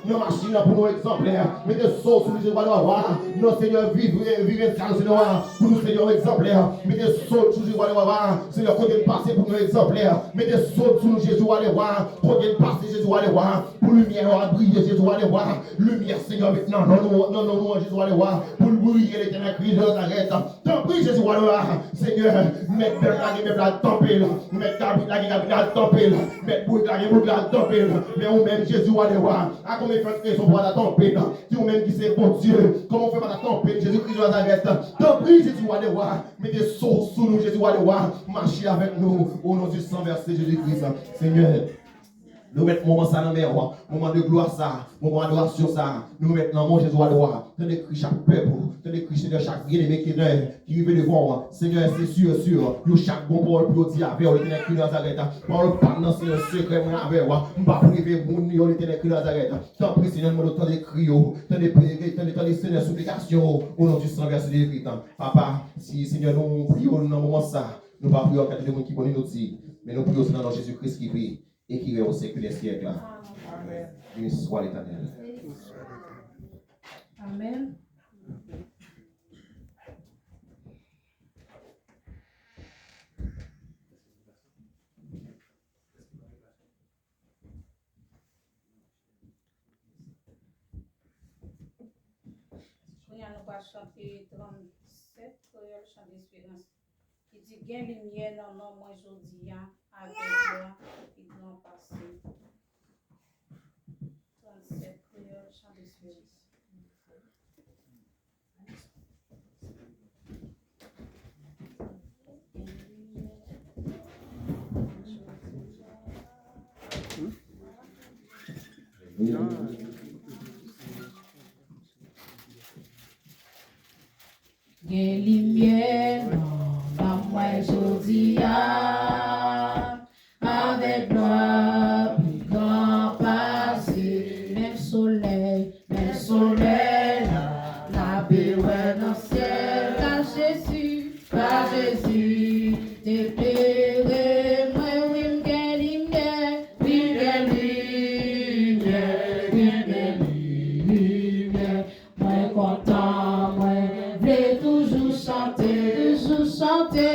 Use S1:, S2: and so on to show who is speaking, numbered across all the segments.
S1: nos machines pour nos exemplaires. Mettez sauce sur nous, Jésus, nos Seigneur, vivre ça, Seigneur, pour nous, Seigneur, exemplaires. Mettez sauce sur Jésus, Seigneur, côté de passer pour nos exemplaires. Mettez sauce sur nous, Jésus, allez voir. Côté de passer, Jésus, allez voir. Pour lumière, à briller, Jésus, allez voir. Lumière, Seigneur, maintenant, non, Jésus, allez voir. Pour briller, l'éternel Christ de Nazareth. Tant pis, Jésus, allez voir. Seigneur, mettez la tempête, mettez la tempête, mettez la tempête. Mais on même, Jésus, allez voir. À combien de raison pour la tempête? Si on même qui c'est bon Dieu, comment on fait pas la tempête? Jésus-Christ de Nazareth. Tant pis, Jésus, allez voir. Mettez sauce sous nous, Jésus, allez voir. Marchez avec nous au nom du sang versé, Jésus-Christ. Seigneur. Nous mettons moment ça dans le moment de gloire ça, moment d'adoration ça. Nous mettons dans mon Jésus à droit. Tenez cri chaque peuple, tenez cri de chaque bien-aimé qui arrive devant. Seigneur, c'est sûr, nous chaque bon parole pour dire avec le ténèbre qui nous arrête. Parole pas dans ce secret avec moi. Nous pas priver mon Dieu le ténèbre qui nous arrête. Tant pis Seigneur, nous temps de crier, tenez prier, tenez Seigneur supplication au nom du sang versé de Christ. Papa, si Seigneur nous prions dans le moment ça, nous pas prions à de monde qui connaît nous dire, mais nous prions dans Jésus-Christ qui prie. Et qui est au siècle des siècles. Amen. Béni soit l'Éternel.
S2: Amen.
S3: Oui, nous va chanter 37, le chant d'espérance, qui dit gain lumière dans nos moi aujourd'hui, avec moi, et grand passé. 37, le chant d'espérance.
S2: Gain lumière dans moi aujourd'hui, avec gloire, plus grand passé, même soleil, la paix dans le ciel, car Jésus, t'éclairé, moi, oui, gain lumière, moi, content, moi, toujours chanter,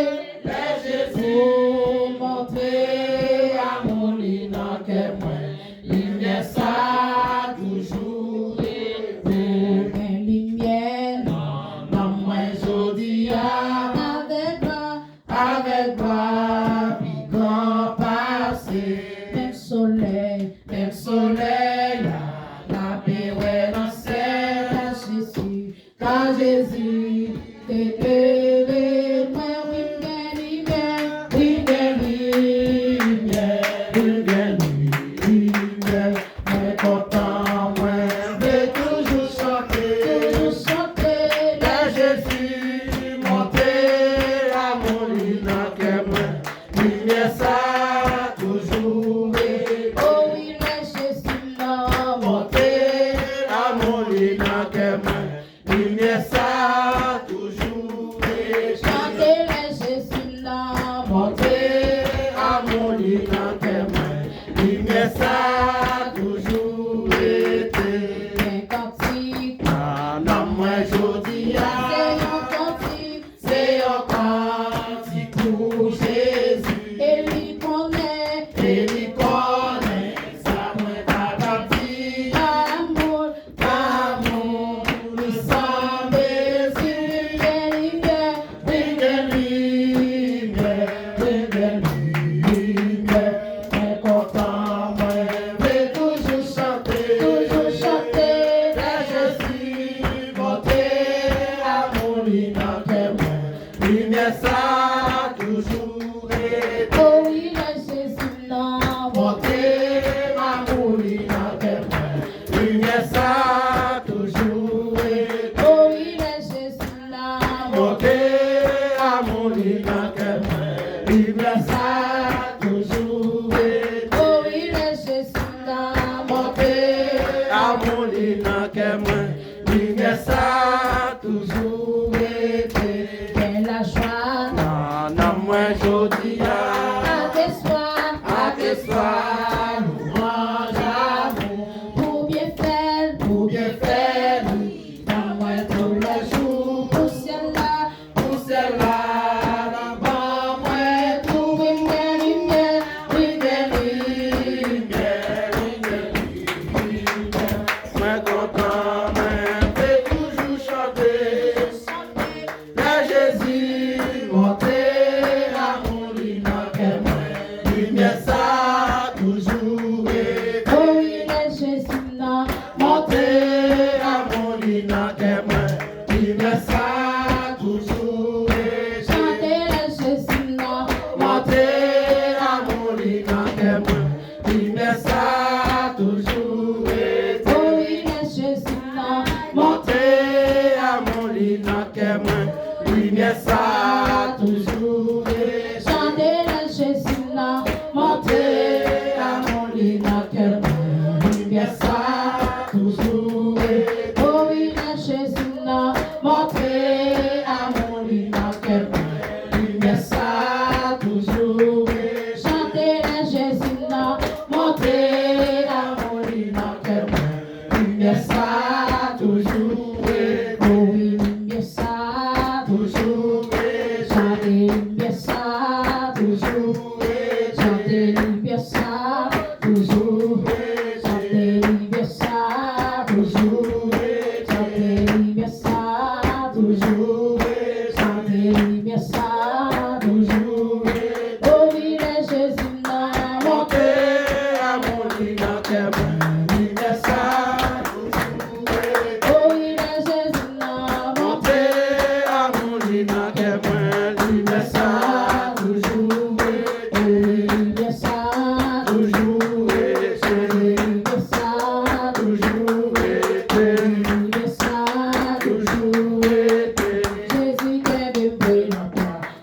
S2: les Jésus, montrer à mon lit dans que moi, lumière ça, toujours une lumière, dans moi, aujourd'hui, avec moi, puis grand passé, même soleil, la paix, ouais, dans le ciel, car Jésus, t'éclairé, moi, oui, lumière, moi, content, moi, vais toujours chanter, la Jésus, monter à mon lit dans que moi, lumière ça, toujours, oh oui, la Jésus, non, monter à mon lit dans que moi, lumière ça, toujours, chanter les Jésus là, monter à mon lit dans que moi, lumière ça, toujours été, un cantique, dans moi aujourd'hui, c'est un cantique pour Jésus, et lui connaît, ça moi pas captif, amour, nous sommes ça toujours été. Oh oui, le Jésus n'a monté ma mouline que lumière ça toujours été. Oh oui, le Jésus n'a monté à mouline que lumière ça toujours été. Oh oui, le Jésus n'a monté à mouline que lumière ça toujours été. La joie, non, moi j'odie à tes soins, louange, amour, pour bien faire. pour bien faire, dans moi tous les jours, pour celle-là, dans moi tout lumière,
S4: Moi content, moi vais toujours chanter, la Jésus monter à mon lit dans quel moi, lumière ça toujours est.
S2: oui, les Jésus là,
S4: Monter à mon lit dans quel moi, lumière ça toujours est.
S2: chantez les Jésus là,
S4: Monter à mon lit dans quel moi, lumière ça toujours est.
S2: oui, les Jésus là,
S4: Monter à mon lit dans quel moi, lumière ça toujours est.
S2: chantez les Jésus là,
S4: Monter à mon lit dans quel moi, lumière ça toujours est.
S2: oh oui, les Jésus là,
S4: Monter à mon lit dans quel moi, lumière ça toujours est.
S2: chantez les Jésus là,
S4: Monter à mon lit dans quel moi, lumière ça toujours est.
S2: oh oui, lumière ça,
S4: Toujours est.
S2: chantez lumière ça,
S4: Toujours est.
S2: chantez lumière ça,
S4: Toujours est.
S2: chantez lumière ça,
S4: Toujours est.
S2: chantez lumière ça,
S4: Toujours est.
S2: chantez lumière ça,
S4: Toujours est.
S2: oh oui, les Jésus là,
S4: Monter à mon lit dans quel moi, lumière ça toujours est.
S2: oh oui, les Jésus là,
S4: Monter à mon lit dans quel moi, lumière ça toujours est.
S2: lumière ça,
S4: Toujours est.
S2: lumière ça,
S4: Toujours est.
S2: lumière ça,
S4: Toujours est.
S2: Jésus qui est bébé là,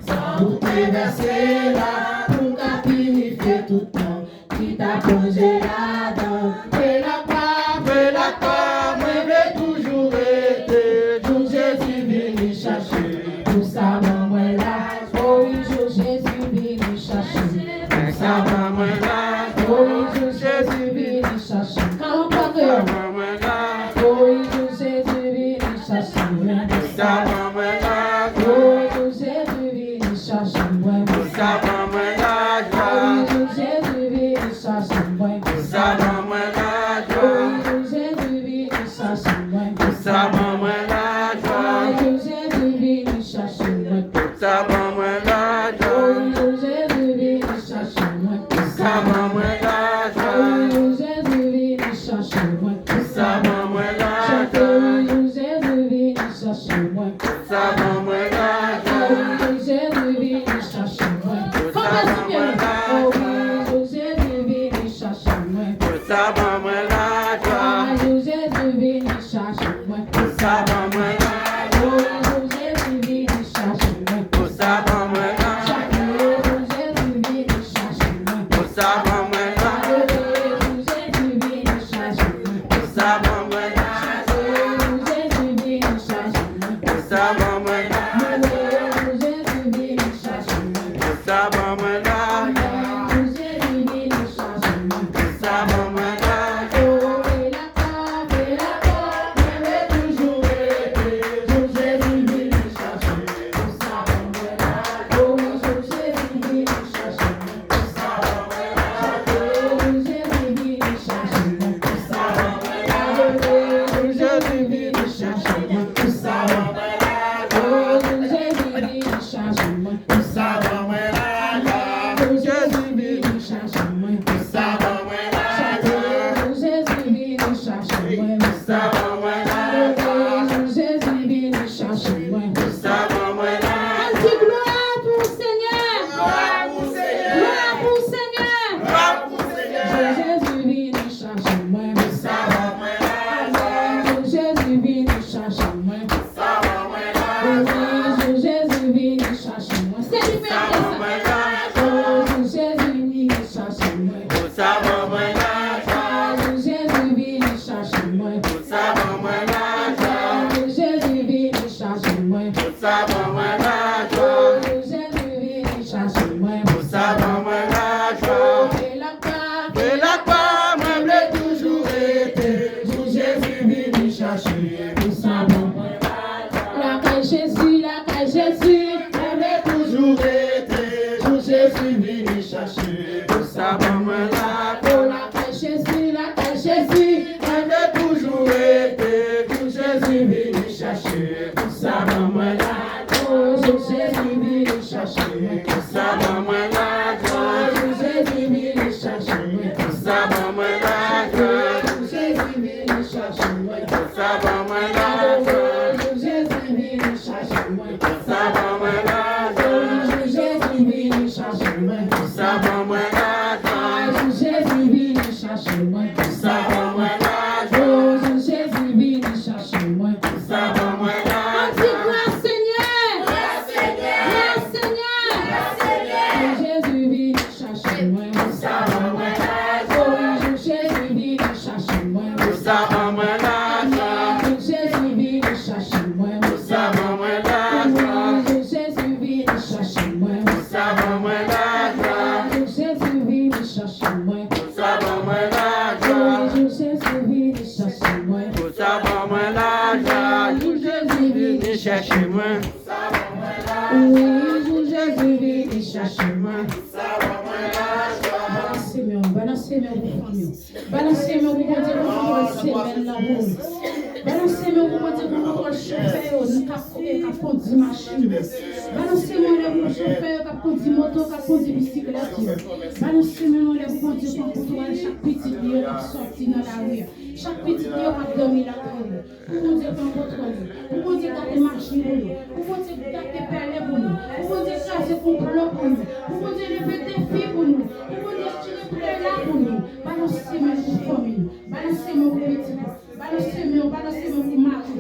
S2: sans vous traverser là, pour qu'à purifier tout temps, qui t'a plongé là-dedans, et la croix,
S4: Fais la croix, moi vais toujours être.
S2: jour Jésus venu chercher, pour ça moi là, oh oui, jour Jésus venu chercher, pour ça
S4: Maman là,
S2: oh oui, jour Jésus venu chercher, quand on parle de
S4: maman là,
S2: oh oui, jour Jésus venu chercher,
S4: sa maman là,
S2: oh jour Jésus venu chercher,
S4: sa maman là,
S2: oh jour Jésus venu chercher,
S4: sa maman là,
S2: oh jour Jésus venu chercher,
S4: sa maman là,
S2: jour Jésus venu chercher,
S4: sa maman là,
S2: oh jour Jésus venu chercher,
S4: sa maman là,
S2: oh jour Jésus venu chercher,
S4: sa maman là,
S2: chantez jour Jésus venu chercher,
S4: sa maman là,
S2: oh jour Jésus venu chercher, Fais-moi bien, oh oui, jour Jésus venu chercher,
S4: sa maman là,
S2: ah jour Jésus venu chercher,
S4: sa maman là,
S2: oh jour Jésus venu chercher,
S4: sa maman là,
S2: chantez jour Jésus venu chercher,
S4: sa maman là, sa maman là, sa maman là, sa maman là, sa maman là, toujours avait toujours été, pour Jésus venu chercher, pour sa maman là.
S2: Oh, Jésus venu chercher.
S4: Pour sa maman là.
S2: Oh, Jésus venu chercher.
S4: Pour sa maman là.
S2: Oh, Jésus venu chercher.
S4: Pour sa maman là.
S2: Oh, Jésus venu chercher.
S4: Pour sa maman là.
S2: Oh, Jésus venu chercher.
S4: Pour sa maman là.
S2: Oh, Jésus venu chercher.
S4: Pour sa maman là.
S2: Oh, Jésus venu chercher.
S4: Pour sa maman là.
S2: On dit gloire Seigneur. Gloire Seigneur. Oh, Jésus venu chercher.
S4: Pour sa maman là.
S2: Oh, Jésus venu chercher.
S4: Pour sa maman là.
S2: Oh, Jésus venu chercher.
S4: Pour sa maman là.
S2: Oh, Jésus venu chercher.
S4: Pour sa maman là.
S2: Oh, Jésus venu chercher.
S4: Pour sa maman là.
S2: Oh, Jésus venu chercher.
S4: Pour sa maman là.
S2: Oh, Jésus venu
S4: Venez chercher moi.
S2: Oui, Jésus venu chercher. Balancez-moi pour famille. Balancez-moi pour dire que semaine là vous. Balancez-moi pour dire que le chauffeur qui conduit machine. Balancez-moi pour le chauffeur qui conduit moto, qui conduit bicyclette. Balancez-moi pour dire que contrôle chaque petit lieu qui sorti dans la rue. Chaque petit lieu qui dormi la rue. Pour dire qu'on contrôle. Pour dire garder machine pour nous. Pour dire garder perles pour nous. Pour dire casser complot pour nous. Pour dire lever défi pour nous. Pour dire tirer là pour nous. Balancez-moi pour famille. Balancez-moi pour petit. Balancez-moi pour mari.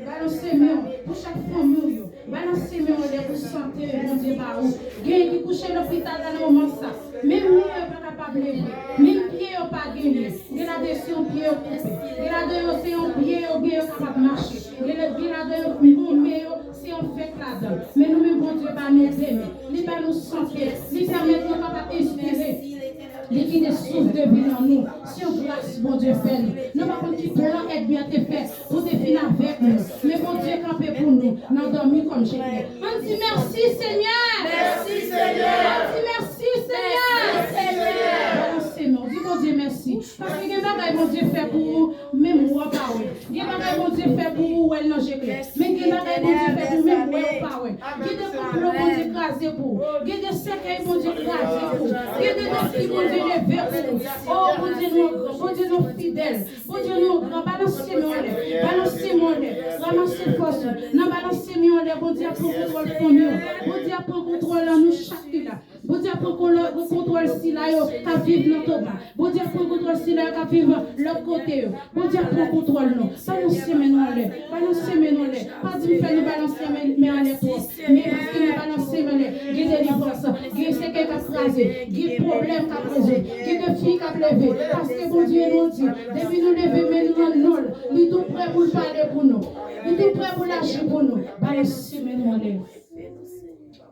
S2: Balancez-moi pour chaque famille. Balancez-moi pour santé, mon Dieu, par où. Gagne qui couche à l'hôpital dans le moment ça. Même mieux pas capable de lever. Même pied ou pas gagné. Il y a des pieds au coupé. Il y a des pieds au pied capable de marcher. Il y a des pieds si on fait là-dedans. Mais nous-mêmes, bon Dieu, va nous aimer. Il va nous sentir. Il permet de nous capables d'inspirer. Les qui des souffles de vie en nous. Si on grâce, bon Dieu, fait nous. Nous pas contre qui plan est bien te fait pour te finir avec nous. Mais bon Dieu, campé pour nous. Nous dormir comme j'ai fait. On dit merci Seigneur.
S4: Merci Seigneur.
S2: On dit merci Seigneur. Balancez-moi. On dit bon Dieu, merci. Parce que il y a des bagages, bon Dieu, fait pour vous. Même moi, pas oui. Il y a des bagages, bon Dieu, fait pour vous. Elle n'a jamais clair. Mais il y a des bagages, bon Dieu, fait pour vous. Même moi, pas oui. Il y a des complots, bon Dieu, crasés pour vous. Il y a des cercueils, bon Dieu, crasés pour vous. Il y a des défis, bon Dieu, levés pour vous. Oh, bon Dieu, nous fidèles. Bon Dieu, nous balancez-moi les. Balancez-moi les. Ramassez force. Nous balancez-moi les. Bon Dieu, pour contrôle famille. Bon Dieu, pour contrôle nous chacun là. Bon Dieu, pour contrôle si là, qui vivent dans notre bas. Bon Dieu, pour contrôle si là, qui vivent l'autre côté. Bon Dieu, pour contrôle nous. Balancez-moi les. Balancez-moi les. Pas dire faire nous balancer mais en les pour. Mais parce que nous balancez-moi les. Il y a des délivrance. Il y a ce qui a crasé. Il y a des problèmes qui a posé. Il y a des filles qui a levé. Parce que bon Dieu nous dit, depuis nous lever, mais nous non, il est tout prêt pour parler pour nous. Il est tout prêt pour lâcher pour nous. Balancez-moi les.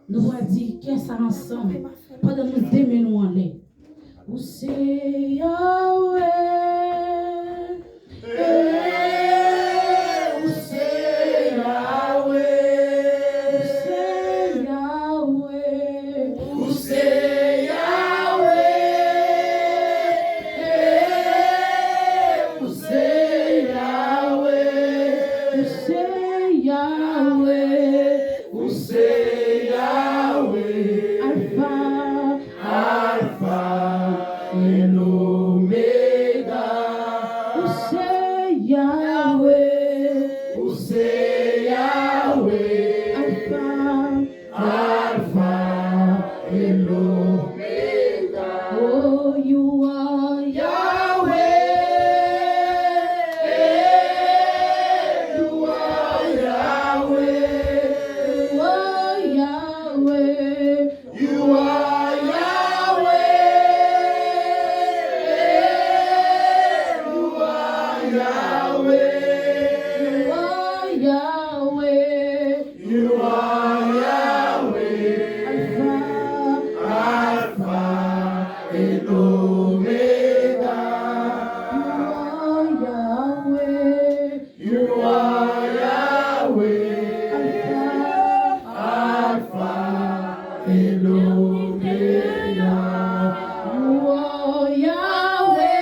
S2: Nous allons dire qu'est-ce ça ensemble pendant nous démons nous en l'air. Où c'est Yahweh? Où c'est Yahweh? Où c'est Yahweh? Où c'est Yahweh? Où c'est Yahweh? Où c'est Yahweh? Alpha et l'Oméga. Où c'est Yahweh? Où c'est Yahweh? Alpha et l'Oméga. Oh, you are Yahweh. You are Yahweh. You are Yahweh. You are Yahweh. You are Yahweh. You are Yahweh. Alpha et l'Oméga. You are Yahweh. Alpha et l'Oméga. You are Yahweh.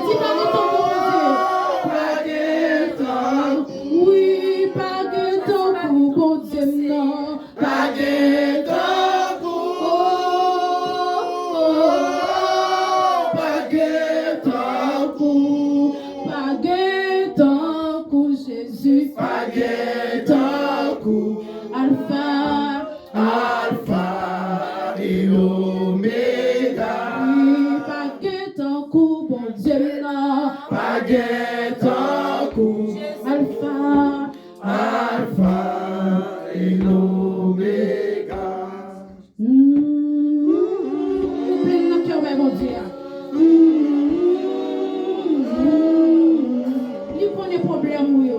S2: Dis pas que ton bon Dieu. Pas que ton. Oui, pas que ton bon Dieu, non. Pas que ton coup. Pas que ton coup. Pas que ton coup, Jésus. Pas que ton coup. Alpha. Alpha et Omega. Pas que ton coup, bon Dieu, non. Pas que ton coup. Alpha. Alpha et Omega. Plein de cœur, mon Dieu. Il connaît problème, oui.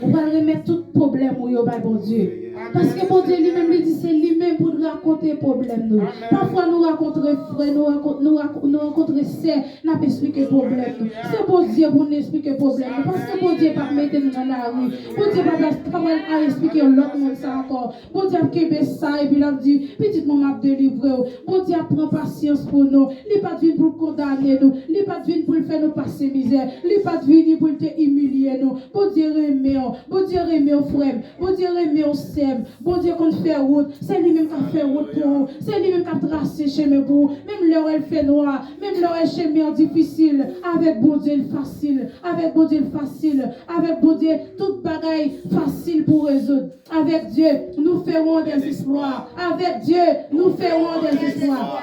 S2: On va remettre tout problème au bon Dieu. Parce que bon Dieu lui-même lui dit c'est lui-même pour nous raconter problème nous. Parfois nous racontons frère, nous rencontrons sœurs, nous expliquer problème nous. C'est bon Dieu pour nous expliquer problème nous. Parce que bon Dieu pas mettre nous dans la rue. Bon Dieu pas expliquer l'autre monde ça encore. Bon Dieu a kébé ça et puis il a dit petit maman m'a délivré. Bon Dieu prend patience pour nous. Il pas venu pour condamner nous. Il pas venu pour faire nous passer misère. Il pas venu pour te humilier nous. Bon Dieu remet, bon Dieu remet au frère. Bon Dieu remet au sème. Bon Dieu qu'on fait route. C'est lui-même qui a fait route pour vous. C'est lui-même qui a tracé chemin pour vous. Même l'heure elle fait noir. Même l'heure elle chemin difficile. Avec bon Dieu facile. Avec bon Dieu facile. Avec bon Dieu toute bagaille facile pour résoudre. Avec Dieu nous ferons des exploits. Avec Dieu nous ferons des exploits.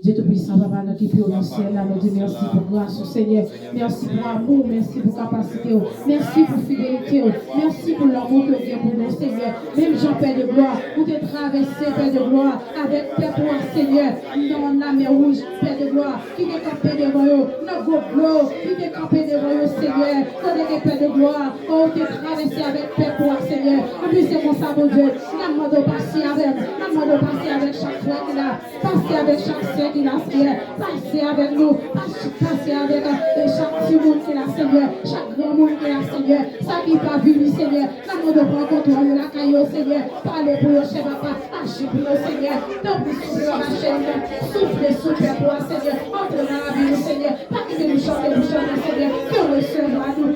S2: Dieu Tout-Puissant, Papa, nous qui prie au ciel, nous disons merci pour grâce au Seigneur. Merci pour amour, merci pour capacité. Merci pour fidélité. Merci pour l'amour que vous avez pour nous, Seigneur. Même Jean, Père de gloire, vous avez traversé, Père de gloire, avec Père pour Seigneur, dans la mer rouge, Père de gloire, qui est campé devant eux, dans vos gloires, qui est campé devant eux, Seigneur. Quand Père de gloire, on vous avez traversé avec Père pour Seigneur. En plus, c'est mon ça, mon Dieu. Nous demandons de passer avec, nous demandons de passer avec chaque frère qui l'a, passer avec chaque sœur qui l'a, Seigneur. Passer avec nous, passer avec chaque petit monde qui l'a, Seigneur. Chaque grand monde qui l'a, Seigneur. Ça qui pas venu, Seigneur. Nous demandons de prendre contrôle de la caillou, Seigneur. Parlez pour le chef, papa. Agis pour le Seigneur. Donc, souffle la chaîne. Souffle pour le Seigneur. Entre dans la vie, Seigneur. Pas que nous chanter, Seigneur. Que on recevra nous,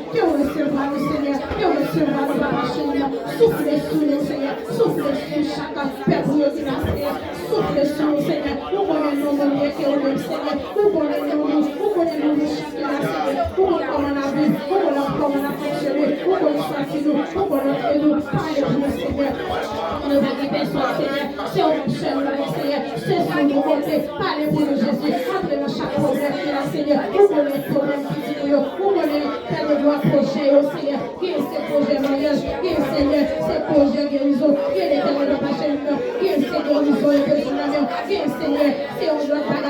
S2: Seigneur. Que on recevra nous par la chaîne. Souffle sur nous, Seigneur. Souffle sur chacun. Père, pour le Seigneur. Souffle sur nous, Seigneur. Nous connaissons nos liens qui ont le Seigneur. Nous connaissons nos chacun, Seigneur. Nous connaissons comment on a vu. Nous connaissons comment on a fonctionné. Nous connaissons nous. Nous connaissons nous. Parlez pour le Seigneur. On ne va dire personne, Seigneur. C'est au seul, Seigneur. C'est sur nos côtés. Parlez pour le Jésus.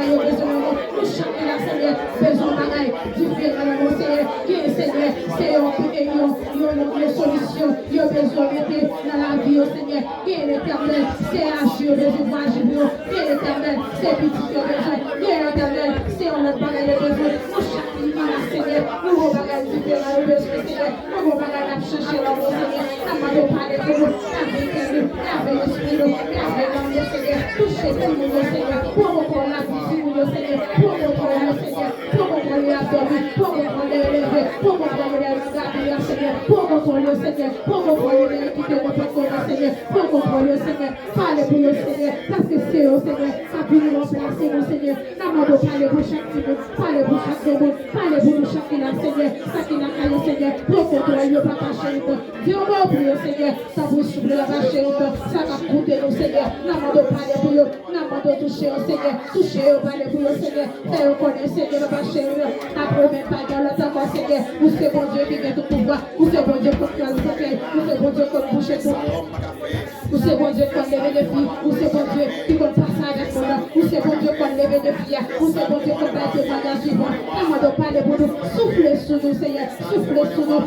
S2: yo besoin nous chaque là Seigneur besoin bagaille différemment Seigneur qui Seigneur c'est une solution yo besoin mettre dans la vie Seigneur qui est l'éternel c'est agir besoin agir qui est l'éternel c'est petit yo besoin qui est l'éternel c'est on notre bagaille yo besoin nous chaque là Seigneur nous bagaille différemment yo besoin Seigneur nous bagaille à chercher là Seigneur ça m'a de parler pour nous avec l'esprit avec l'âme Seigneur toucher tout le monde Seigneur pour qu'on la vie Seigneur pour qu'on la Seigneur pour qu'on lui adore pour qu'on l'élever pour qu'on le regarde Seigneur pour qu'on le Seigneur pour qu'on le quitter notre corps Seigneur pour qu'on le Seigneur parle pour le Seigneur parce que c'est au Seigneur ça peut nous remplacer au Seigneur n'amène parler pour chaque monde parler pour chaque monde parler pour nous chaque là Seigneur ça qui n'a qu'à le Seigneur pour qu'on le pas cacher Dieu m'a pour le Seigneur ça vous souffle la vache ça va coûter au Seigneur n'amène parler pour eux n'amène toucher au Seigneur toucher au parler pour le Seigneur faire reconnaître Seigneur la vache après même pas dans l'autre fois Seigneur vous c'est bon Dieu qui vient tout pouvoir vous c'est bon Dieu qui fait le secret vous c'est bon Dieu qui bouche tout vous c'est bon Dieu qui lève les filles vous c'est bon Dieu qui va passer avec moi vous c'est bon Dieu qui lève les filles vous c'est bon Dieu qui va te faire suivant n'amène parler pour nous soufflez sur nous Seigneur soufflez sur nous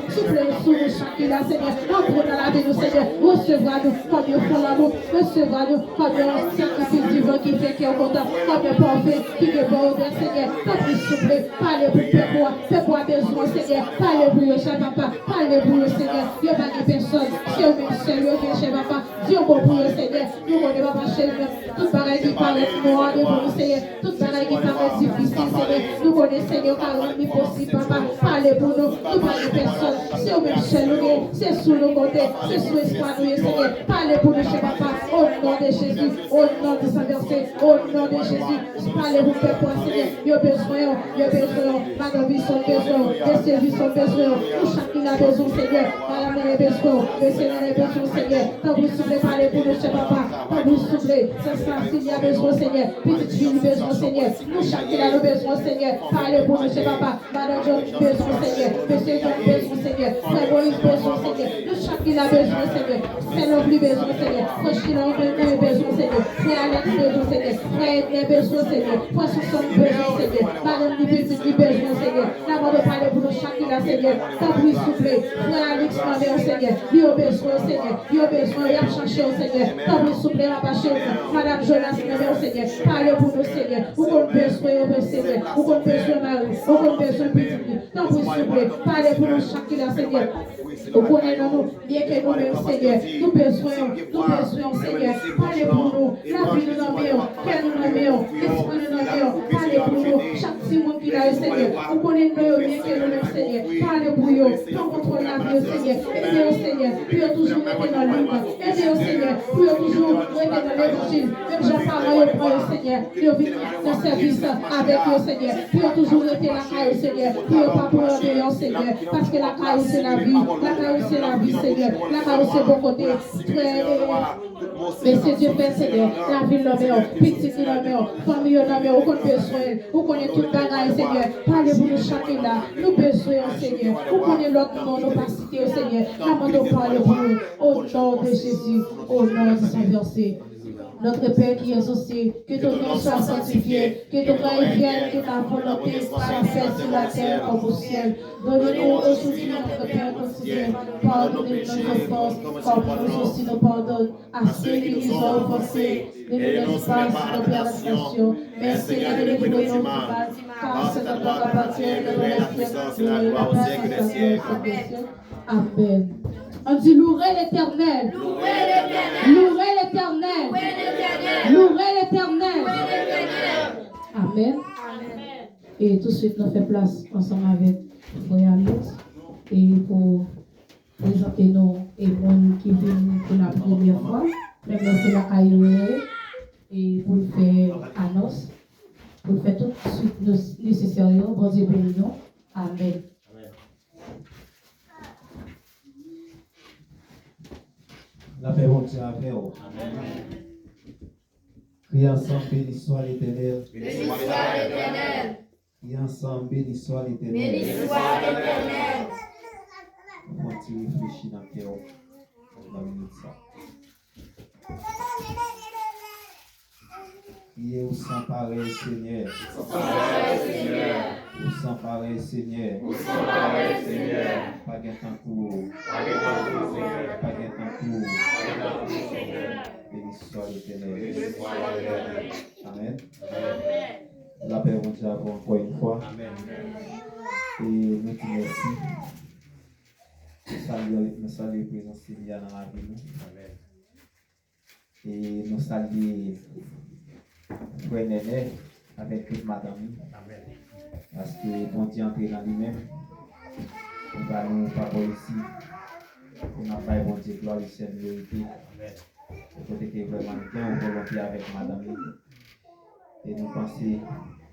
S2: chacun Seigneur entre dans la vie nous Seigneur recevez-nous comme Dieu fait l'amour recevez-nous comme un sacrifice divin qui fait qu'il est content comme un parfait qui est bon Seigneur tant pis soufflez parlez pour fais-moi besoin Seigneur parlez pour cher papa parlez pour Seigneur il n'y a pas de personne si on met seul chez papa Dieu bon pour Seigneur nous on ne va pas chez nous tout pareil qui paraît noir devant nous Seigneur tout pareil qui paraît difficile Seigneur nous connaissons Seigneur car on est possible papa parlez pour nous tout pas de personne si on met chez nous c'est sous nos côtés c'est sous l'espoir nous Seigneur parlez pour nous chez papa au nom de Jésus au nom de sa versée au nom de Jésus parlez pour faire quoi Seigneur il y a besoin madame vie son besoin les services sont besoin nous chacun a besoin Seigneur madame a besoin le Seigneur a besoin Seigneur quand vous soufflez parlez pour nous chez papa quand vous soufflez c'est ça s'il y a besoin Seigneur petite fille besoin Seigneur nous chacun a besoin Seigneur parlez pour nous chez papa madame John besoin Seigneur monsieur John besoin Seigneur frère Moïse besoin Seigneur nous chacun a besoin Seigneur c'est l'homme besoin Seigneur frère Chilon besoin Seigneur frère Alex besoin Seigneur frère Edna besoin Seigneur frère Susan besoin Seigneur madame Libéry besoin Seigneur d'abord de parler pour nous chacun Seigneur quand vous soufflez frère Alex demandez au Seigneur il a besoin Seigneur il a besoin il a cherché au Seigneur quand vous soufflez à passer madame Jonas demandez au Seigneur parlez pour nous Seigneur vous avez besoin au Seigneur vous avez besoin Marie vous avez besoin petit quand vous soufflez parlez pour nous chacun Seigneur vous connaissez nous bien que nous-mêmes Seigneur nous besoin Seigneur parlez pour nous la vie nous envoyons qu'elle nous envoyons l'esprit nous envoyons parlez pour nous chaque monde qui a Seigneur vous connaissez nous bien que nous-mêmes Seigneur parlez pour nous pour contrôler la vie Seigneur aidez au Seigneur puis toujours rester dans le livre aidez au Seigneur puis toujours rester dans l'évangile même Jean-Paul pour le Seigneur puis venir dans service avec le Seigneur puis toujours rester la caille Seigneur puis pas pour le Seigneur parce que la caille c'est la vie c'est la vie Seigneur la caille c'est bon côté mais c'est Dieu fait Seigneur la vie l'homme petit l'homme famille l'homme on connaît besoin on connaît tout bagaille Seigneur parlez pour nous chacun là nous besoin Seigneur on connaît l'autre nom nous pas citer au Seigneur comment nous parler pour nous au nom de Jésus au nom de Saint versé. Notre Père qui es aux cieux, que ton nom soit sanctifié, que ton règne vienne, que ta volonté soit faite sur la terre comme au ciel. Donne-nous aujourd'hui notre Père quotidien. Pardonnez nos offenses, comme nous aussi nous pardonnons à ceux qui nous ont offensés. Ne nous laisse pas sur la tentation, mais Seigneur, délivre-nous du mal, car c'est notre droit appartient de la paix. Amen. On dit louez l'Éternel. Louez l'Éternel. Louez l'Éternel. Amen. Et tout de suite, nous faisons place ensemble avec Frère Alex et pour présenter nos épreuves qui viennent pour la première fois. Même c'est la caillou et pour le faire annonce, pour le faire tout de suite nécessaire. Bon Dieu béni nous. Amen.
S5: La paix bon Dieu avec vous. Criez ensemble, béni soit l'Éternel.
S6: Béni soit l'Éternel.
S5: Criez ensemble, béni soit l'Éternel.
S6: Béni soit l'Éternel.
S5: On continue à réfléchir dans le cœur. On va minute ça. Criez au sang pareil, Seigneur. Au sang pareil, Seigneur. Pas de temps pour. Pas de temps pour. Béni soit l'Éternel. Amen. La paix vous dire encore une fois. Et nous disons merci. Nous saluons la présence de Dieu dans la vie. Et nous saluons Frère Néné avec toute madame. Parce que bon Dieu entre dans lui-même. Nous allons pas ici. On n'a pas bon Dieu gloire, c'est une vérité. Et côté que vraiment bien volonté avec madame. Et nous pensons,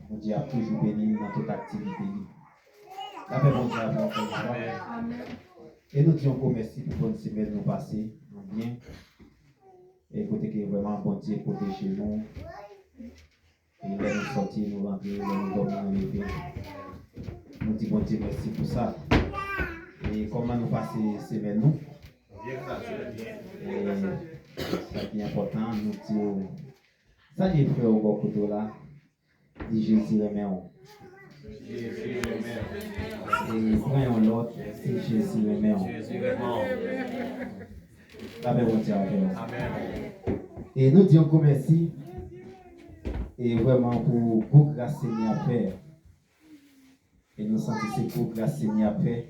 S5: mon Dieu a toujours béni dans toute activité. La paix, mon Dieu, a encore une fois. Et nous disons encore merci pour bonne semaine nous passer, bien. Et côté que vraiment bon Dieu protège nous. Et nous sortir, nous rentrer, nous dormir, nous lever. Nous disons bon Dieu merci pour ça. Et comment nous passer semaine nous? Et ça qui est important, nous disons. Ça les frères au bord côté là, dit Jésus remet on. Et prenons l'autre, c'est Jésus remet on. La paix vous tient avec nous. Et nous disons encore merci. Et vraiment pour beaucoup grâce Seigneur à faire. Et nous sentons c'est pour grâce Seigneur à faire.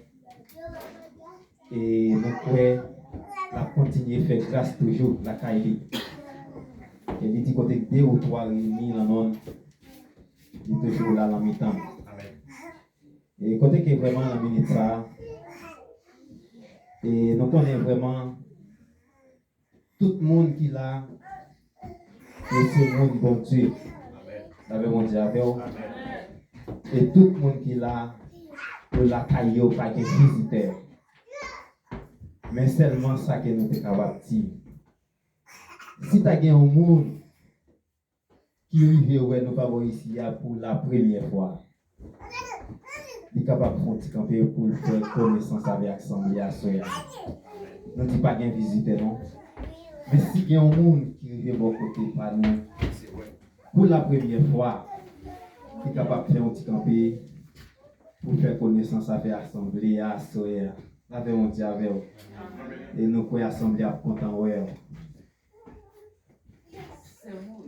S5: Et nous pouvons la continuer à faire grâce toujours, la caille. Et il dit côté 2 ou 3 réunis dans le monde, il est toujours là dans le mi-temps. Et côté qui est vraiment la minute ça, et nous connaissons vraiment tout le monde qui est là, et c'est le monde bon Dieu. Avec mon Dieu, avec vous. Et tout le monde qui est là, pour la caillou, pas de visiteur. Mais seulement ça que nous sommes capables de dire. Si tu as un monde qui arrive où nous pas ici pour la première fois, il est capable de faire camper pour faire connaissance avec l'Assemblée à Soya. Nous ne disons pas qu'il y a un visiteur, non. Mais si il y a un monde qui arrive de côté par nous, pour la première fois, il est capable de faire un petit camper pour faire connaissance avec l'Assemblée à Soya. Avec mon Dieu avec vous. Et nous pouvons assembler à content. Nous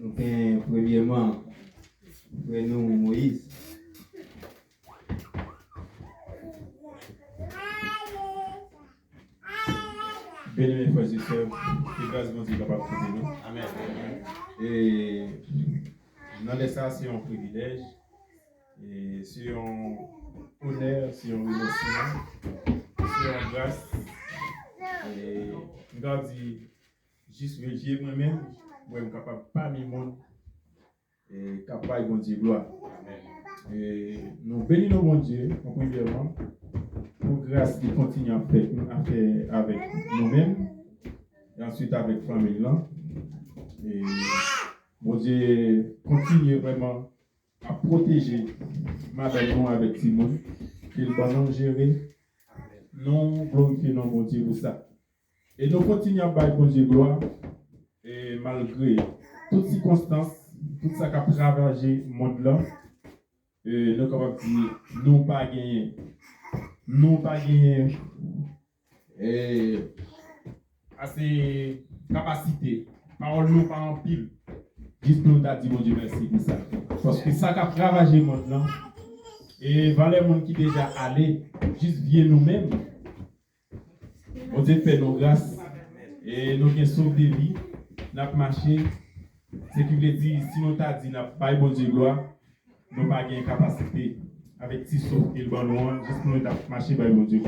S5: avons premièrement, nous Moïse.
S7: Béni mes frères et sœurs, que grâce de Dieu capable de nous. Amen. Et dans les ça, c'est un privilège, et c'est un honneur, c'est un remerciement, c'est une grâce. Et nous avons dit, juste Dieu moi-même, moi, je suis capable parmi le monde, et capable de dire gloire. Et nous bénissons mon Dieu, premièrement, pour grâce qui continue à faire avec nous-mêmes, et ensuite avec la famille. Et mon Dieu continue vraiment à protéger madame avec Simon, qu'il va nous gérer. Nous glorifions mon Dieu pour ça. Et nous continuons à battre mon Dieu gloire, et malgré toutes circonstances, tout ça qui a ravagé le monde là, nous sommes capables de dire, nous pas gagné. Nous pas gagné assez capacité. Parole nous pas en pile. Juste nous t'a dit, mon Dieu, merci pour ça. Parce que ça qui a ravagé le monde là, et valait monde qui déjà allé, juste viens nous-mêmes. On Dieu fait nos grâces. Et nous avons sauvé des vies. Nous avons marché. Ce qui veut dire, si nous t'a dit, nous n'avons pas bon Dieu gloire, nous n'avons pas de capacité avec petit saut qu'il va nous, juste pour nous marcher par mon Dieu.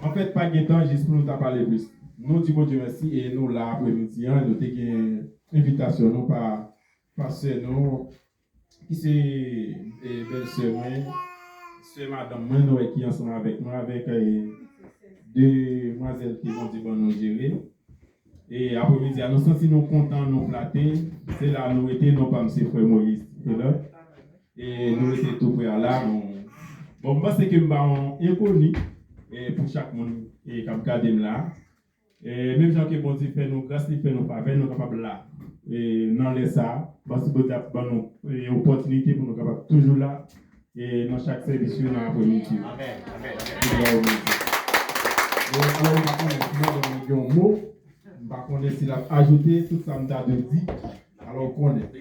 S7: En fait, pas de temps, juste pour nous parler plus. Nous disons bon Dieu merci et nous là après-midi, nous avons une invitation nous par passer nous qui c'est belle-sœur, c'est madame moi qui est ensemble avec moi avec deux demoiselles qui vont dire nous gérer. Et après-midi, nous sentons nous contents, nous flattés. C'est là nous étions, non pas M. Frère Moïse. Et nous étions tout près là. Bon, moi, c'est que nous avons inconnu pour chaque monde et comme garder là. Et même gens qui bon Dieu fait nous grâce, il fait nous faveur, nous capables là. Et dans les ça, parce que bon Dieu a nous une opportunité pour nous capables toujours là et dans chaque service dans la communauté.
S8: Amen.
S7: Alors, on va un mot, on va s'il a ajouté tout ça me de dit. Alors qu'on est.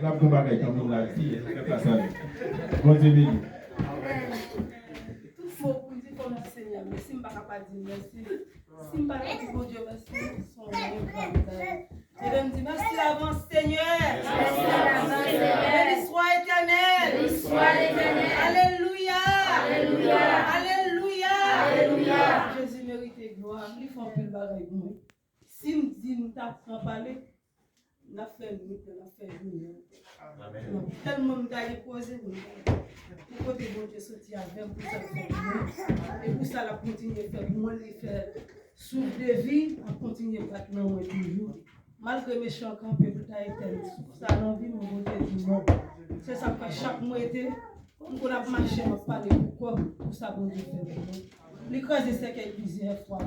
S7: La bombe avec comme on l'a dit, c'est pas ça. Bon Dieu béni.
S9: Tout faux pour dire qu'on a Seigneur, mais si je ne peux pas dire merci, si je ne peux pas dire bon Dieu merci, son nom je vais me dire merci avant Seigneur.
S6: Merci avant Seigneur.
S9: Béni soit éternel.
S6: Béni soit l'éternel.
S9: Alléluia.
S6: Alléluia.
S9: Alléluia.
S6: Alléluia.
S9: Jésus mérite gloire. Il faut plus de bagaille pour moi. Si je me dis nous t'apprends à parler, on a fait nous, on a fait nous. Tellement nous avons posé nous. Pour que bon Dieu sorti avec pour ça faire nous. Et pour ça la continuer faire moi les faire souffle de vie, à continuer battre dans moi toujours. Malgré mes chants campés pour ta éternelle. Ça a envie mon bon Dieu du monde. C'est ça que chaque mois été comme on a marché on parler pourquoi pour ça bon Dieu fait pour nous. L'écrasé c'est qu'elle plusieurs fois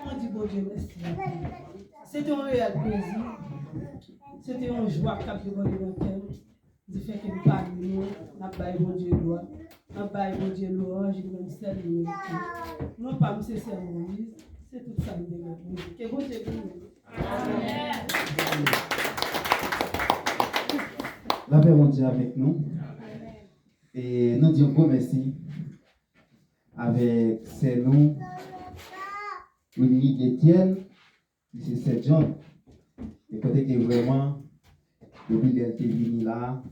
S9: on dit bon Dieu merci. C'était un réel plaisir. C'était une joie qui a pu voler dans le cœur. Du fait que nous parlons, nous avons bon Dieu gloire. Nous avons bon Dieu louange, nous avons celle de non pas M. Moïse, c'est tout ça nous demande. Que bon Dieu bénisse.
S5: La paix mon Dieu avec nous. Et nous disons gros merci avec ces noms. Louis Etienne, c'est Saint John. Et côté que vraiment, depuis qu'il est venu là,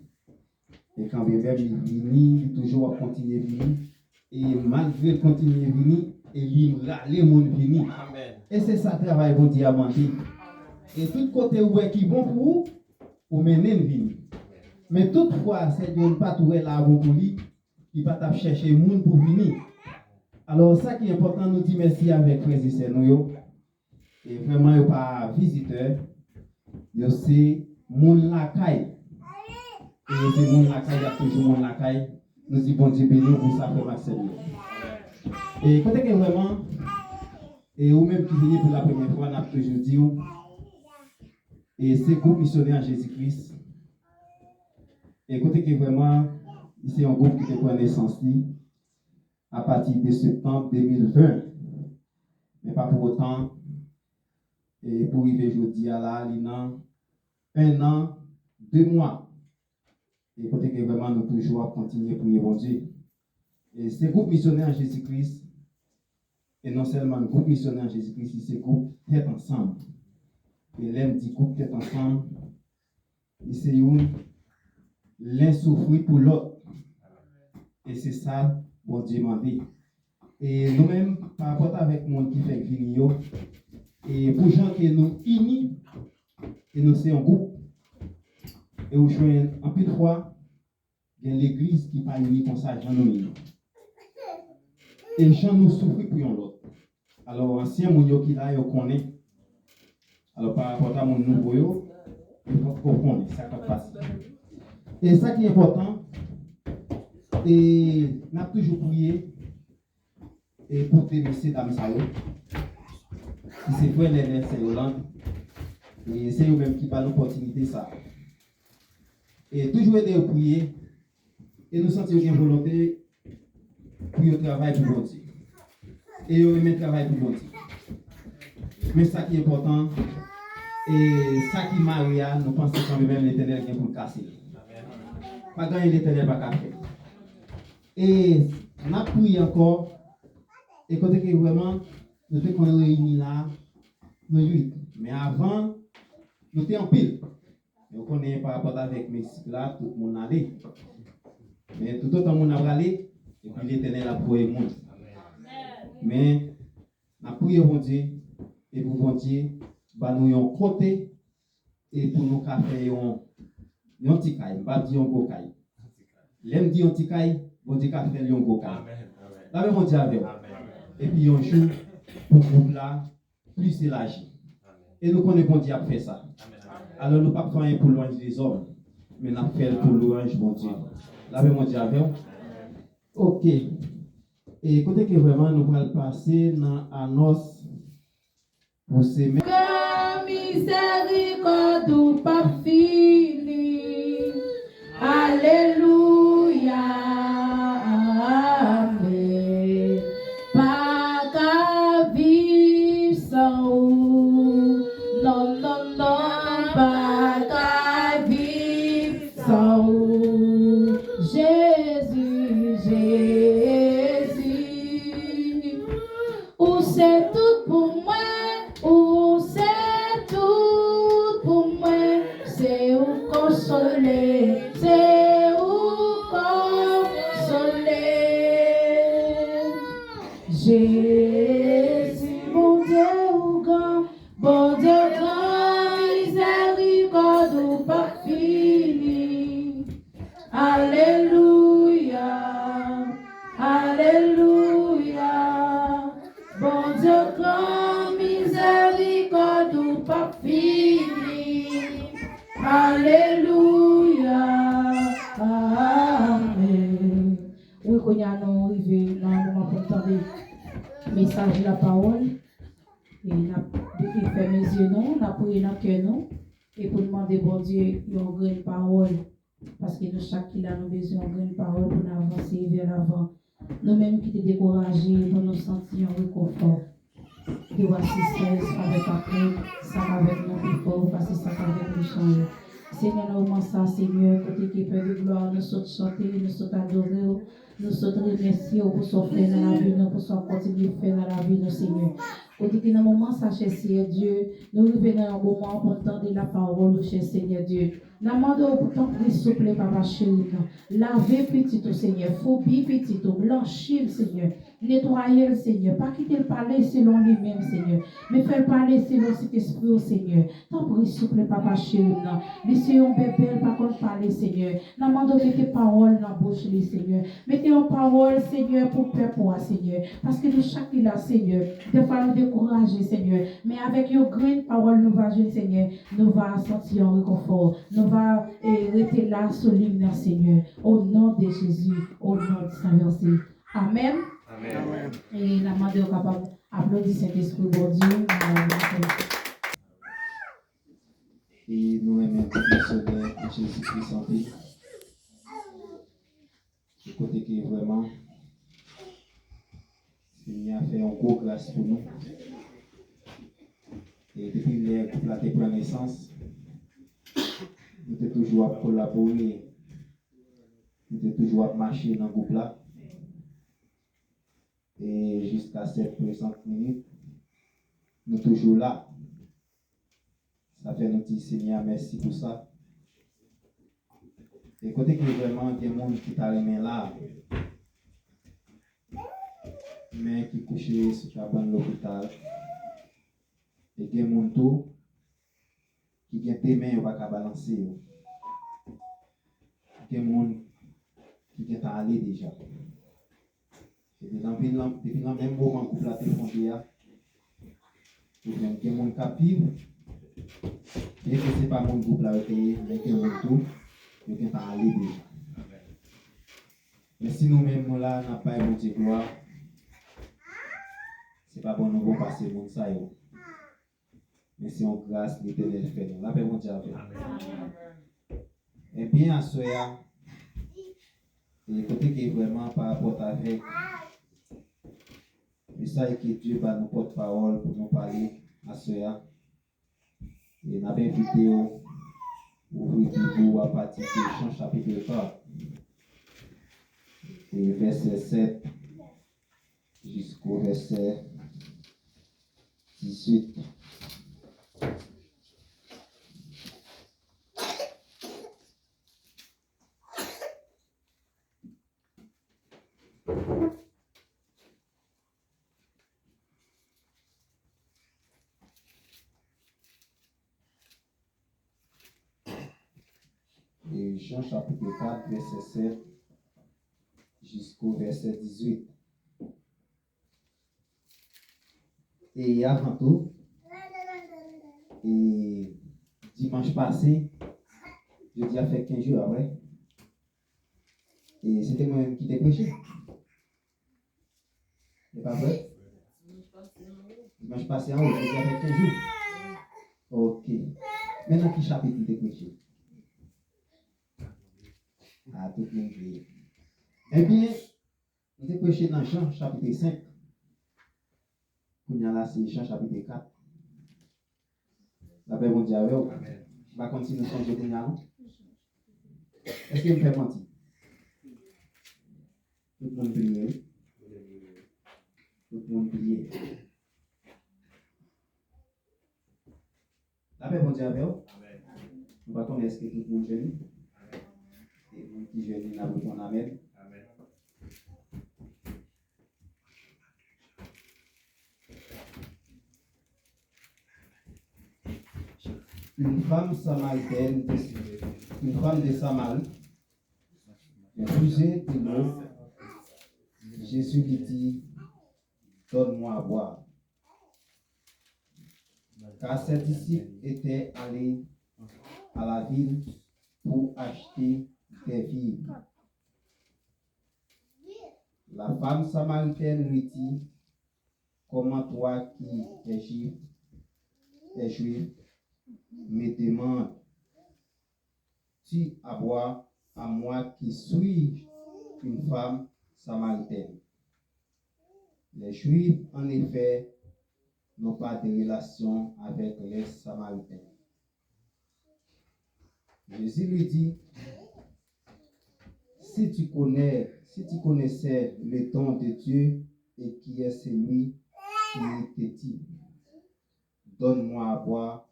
S5: et quand même il est venu, il toujours continuer à venir. Et malgré continuer à venir, il râle mon venu. Et c'est ça le travail pour diamanter. Et tout côté où est qui bon pour vous, vous menez une vie. Mais toutefois, c'est de ne pas trouver là pour lui, il va pas chercher le monde pour venir. Alors, ça qui est important, nous disons merci avec frères et sœurs. Et vraiment, il n'y a pas visiteur. Il y a aussi monde lacaille. Et c'est monde lacaille, il y a toujours monde lacaille. Nous disons bon Dieu béni pour ça, frère Marcel. Et côté que vraiment, et ou même qui venez pour la première fois, on a toujours dit, et c'est groupe missionnaire en Jésus-Christ. Et côté que vraiment, c'est un groupe qui prend naissance à partir de septembre 2020. Mais pas pour autant, et pour arriver aujourd'hui à là, il y a 1 an, 2 mois. Et côté que vraiment nous toujours continuer à prier bon Dieu. Et ce groupe missionnaire en Jésus-Christ, et non seulement le groupe missionnaire en Jésus-Christ, c'est groupe tête ensemble. Et l'un dit groupe tête ensemble, et c'est l'un souffrir pour l'autre. Et c'est ça, bon Dieu m'a dit. Et nous-mêmes, par rapport avec le monde qui fait venir, et pour les gens qui nous unis, et nous sommes un groupe, et vous jouez en plus de fois, il y a l'église qui n'est pas unie comme ça, j'en ai. Et les gens nous souffrent pour l'autre. Alors, ancien moun qui là, ils connaissent. Alors, par rapport à mon nouveau, il faut comprendre, ça ne passe pas. Et ça qui est important, et nous avons toujours prié et pour dénoncer Dame Sao. Si c'est vrai, les c'est Hollande. Et c'est eux-mêmes qui parlent l'opportunité ça. Et toujours aider à prier. Et nous sentons une volonté pour le travail pour bon Dieu. Et eux même travail pour bon Dieu. Mais ça qui est important, et ça qui marie, nous pensons quand même l'Éternel vient pour le casser. Pas gagner l'Éternel, pas casser. Et nous avons prié encore. Et quand que vraiment, nous sommes réunis là, nous 8. Mais avant, nous étions en pile. Nous connaissons par rapport avec Mexique là, tout le monde allait. Mais tout autant monde a allé, et puis l'Éternel a prouvé le monde. Mais nous avons prié bon Dieu, et pour bon Dieu, bah nous avons côté, et pour nous faire un petit caille, pas dire un gros caille. L'aime dit un petit caille, bon Dieu a fait un gros caille. Là, même on dit avec. Et puis on joue pour le groupe là, plus élargi. Et nous connaissons bon Dieu a fait ça. Alors nous ne pouvons pas faire pour l'ange des hommes, mais nous faisons pour l'ange bon Dieu. Là, même on dit avec. Ok. Et côté que vraiment nous allons passer dans l'annonce pour s'aimer.
S2: Que miséricorde pas fini. Alléluia. Amen. Pas qu'à vivre sans vous. Non, non, non. Pas qu'à vivre sans vous. Jésus, Jésus. Ou c'est tout pour moi. Ou c'est tout pour moi. C'est où consoler. C'est où consoler. Jésus, mon Dieu, ou grand, bon Dieu grand, miséricorde ou pas fini. Alléluia, Alléluia, bon Dieu grand, miséricorde ou pas fini. Alléluia, Amen. Oui, quand nous arrivons dans le moment pour entendre le message de la parole, et nous avons fait mes yeux, nous avons prié dans le cœur, nous, et pour demander, bon Dieu, une grande parole, parce que nous, chaque qui a nous besoin d'une grande parole pour nous avancer vers l'avant. Nous-mêmes qui sommes découragés, pour nous sentir un réconfort. De assistance avec après, ça avec nous plus fort, parce que ça avec nous changer. Seigneur, nous remercions ça, Seigneur, côté qui peut de gloire, nous sommes chanter, nous sommes adorer, nous sommes remercier pour ce faire dans la vie, nous pour ce continuer de faire dans la vie, nous, Seigneur. Côté qui dans le moment, ça, cher Seigneur Dieu, nous revenons un moment pour entendre la parole, cher Seigneur Dieu. Nous demandons pour ton prix souple, Papa chéri, laver petit au Seigneur, phobie petit au, blanchir, Seigneur, nettoyer le Seigneur, pas quitter le palais selon lui-même, Seigneur, mais faire parler selon cet esprit au Seigneur. Ton prix souple, Papa chéri, laissez un bébé, pas qu'on parler, Seigneur. Nous demandons de mettre parole dans la bouche, Seigneur. Mettez une parole, Seigneur, pour peur pour Seigneur. Parce que nous, chaque là, Seigneur, des fois nous décourager, Seigneur. Mais avec une grande parole, nous va jouer, Seigneur. Nous va sentir un réconfort. Nous va rester là, solide, Seigneur. Au nom de Jésus, au nom de Saint-Verset. Amen.
S7: Amen.
S2: Et la main de capable d'applaudir Saint-Esprit, bon Dieu.
S5: Et nous aimons le Seigneur Jésus-Christ en vie. Le côté qui est vraiment, il a fait une grosse grâce pour nous. Et depuis les couples de pris naissance, nous sommes toujours à collaborer, nous sommes toujours à marcher dans le groupe là. Et jusqu'à cette présente minute, nous sommes toujours là. Ça fait nous dire Seigneur, merci pour ça. Et côté que vraiment, il y a des gens qui t'a les mains là, mais qui couchent sur la cabane de l'hôpital. Et il y a des gens qui ont des mains qui ne peuvent pas balancer. Il y a des gens qui sont allés déjà. Et depuis le même moment que la téléphone il y a des gens qui vivent. Et que ce n'est pas mon groupe là, mais que mon tout, nous sommes allés déjà. Mais si nous-mêmes là, nous n'avons pas bon Dieu gloire, ce n'est pas bon nous passer le monde ça. Mais c'est en grâce l'Éternel fait nous. La paix mon Dieu avec. Et bien à ce et le côté qui est vraiment par rapport avec le message que Dieu va nous porte-parole pour nous parler à ce et nous avons invité au ouvrir à partir de Jean chapitre 4 et verset 7 jusqu'au verset 18. Et Jean chapitre 4, verset 7 jusqu'au verset 18. Et avant tout, et dimanche passé, je dis à fait 15 jours après, et c'était moi-même qui t'ai prêché. C'est pas vrai? Dimanche passé, on était avec 15 jours. Ok. Maintenant, qui chapitre de prêché? Ah, tout le monde dit. Eh bien, on était prêché dans Jean chapitre 5. On y a là, c'est Jean chapitre 4. La paix mondiale, on va continuer à changer de nom. Est-ce qu'il me fait mentir? Tout le monde prie. Tout le monde prie. La paix mondiale, on va connaître que tout le monde jeune. Et vous qui jeune, n'a pas ton amen. Une femme samaritaine, une femme de Samarie, a puisé de l'eau. Jésus lui dit, donne-moi à boire. Car ses disciples étaient allés à la ville pour acheter des vivres. La femme samaritaine lui dit, comment toi qui es juif, me demandes-tu à boire à moi qui suis une femme samaritaine? Les Juifs, en effet, n'ont pas de relation avec les Samaritains. Jésus lui dit, si tu connaissais le don de Dieu et qui est celui qui te dit, donne-moi à boire,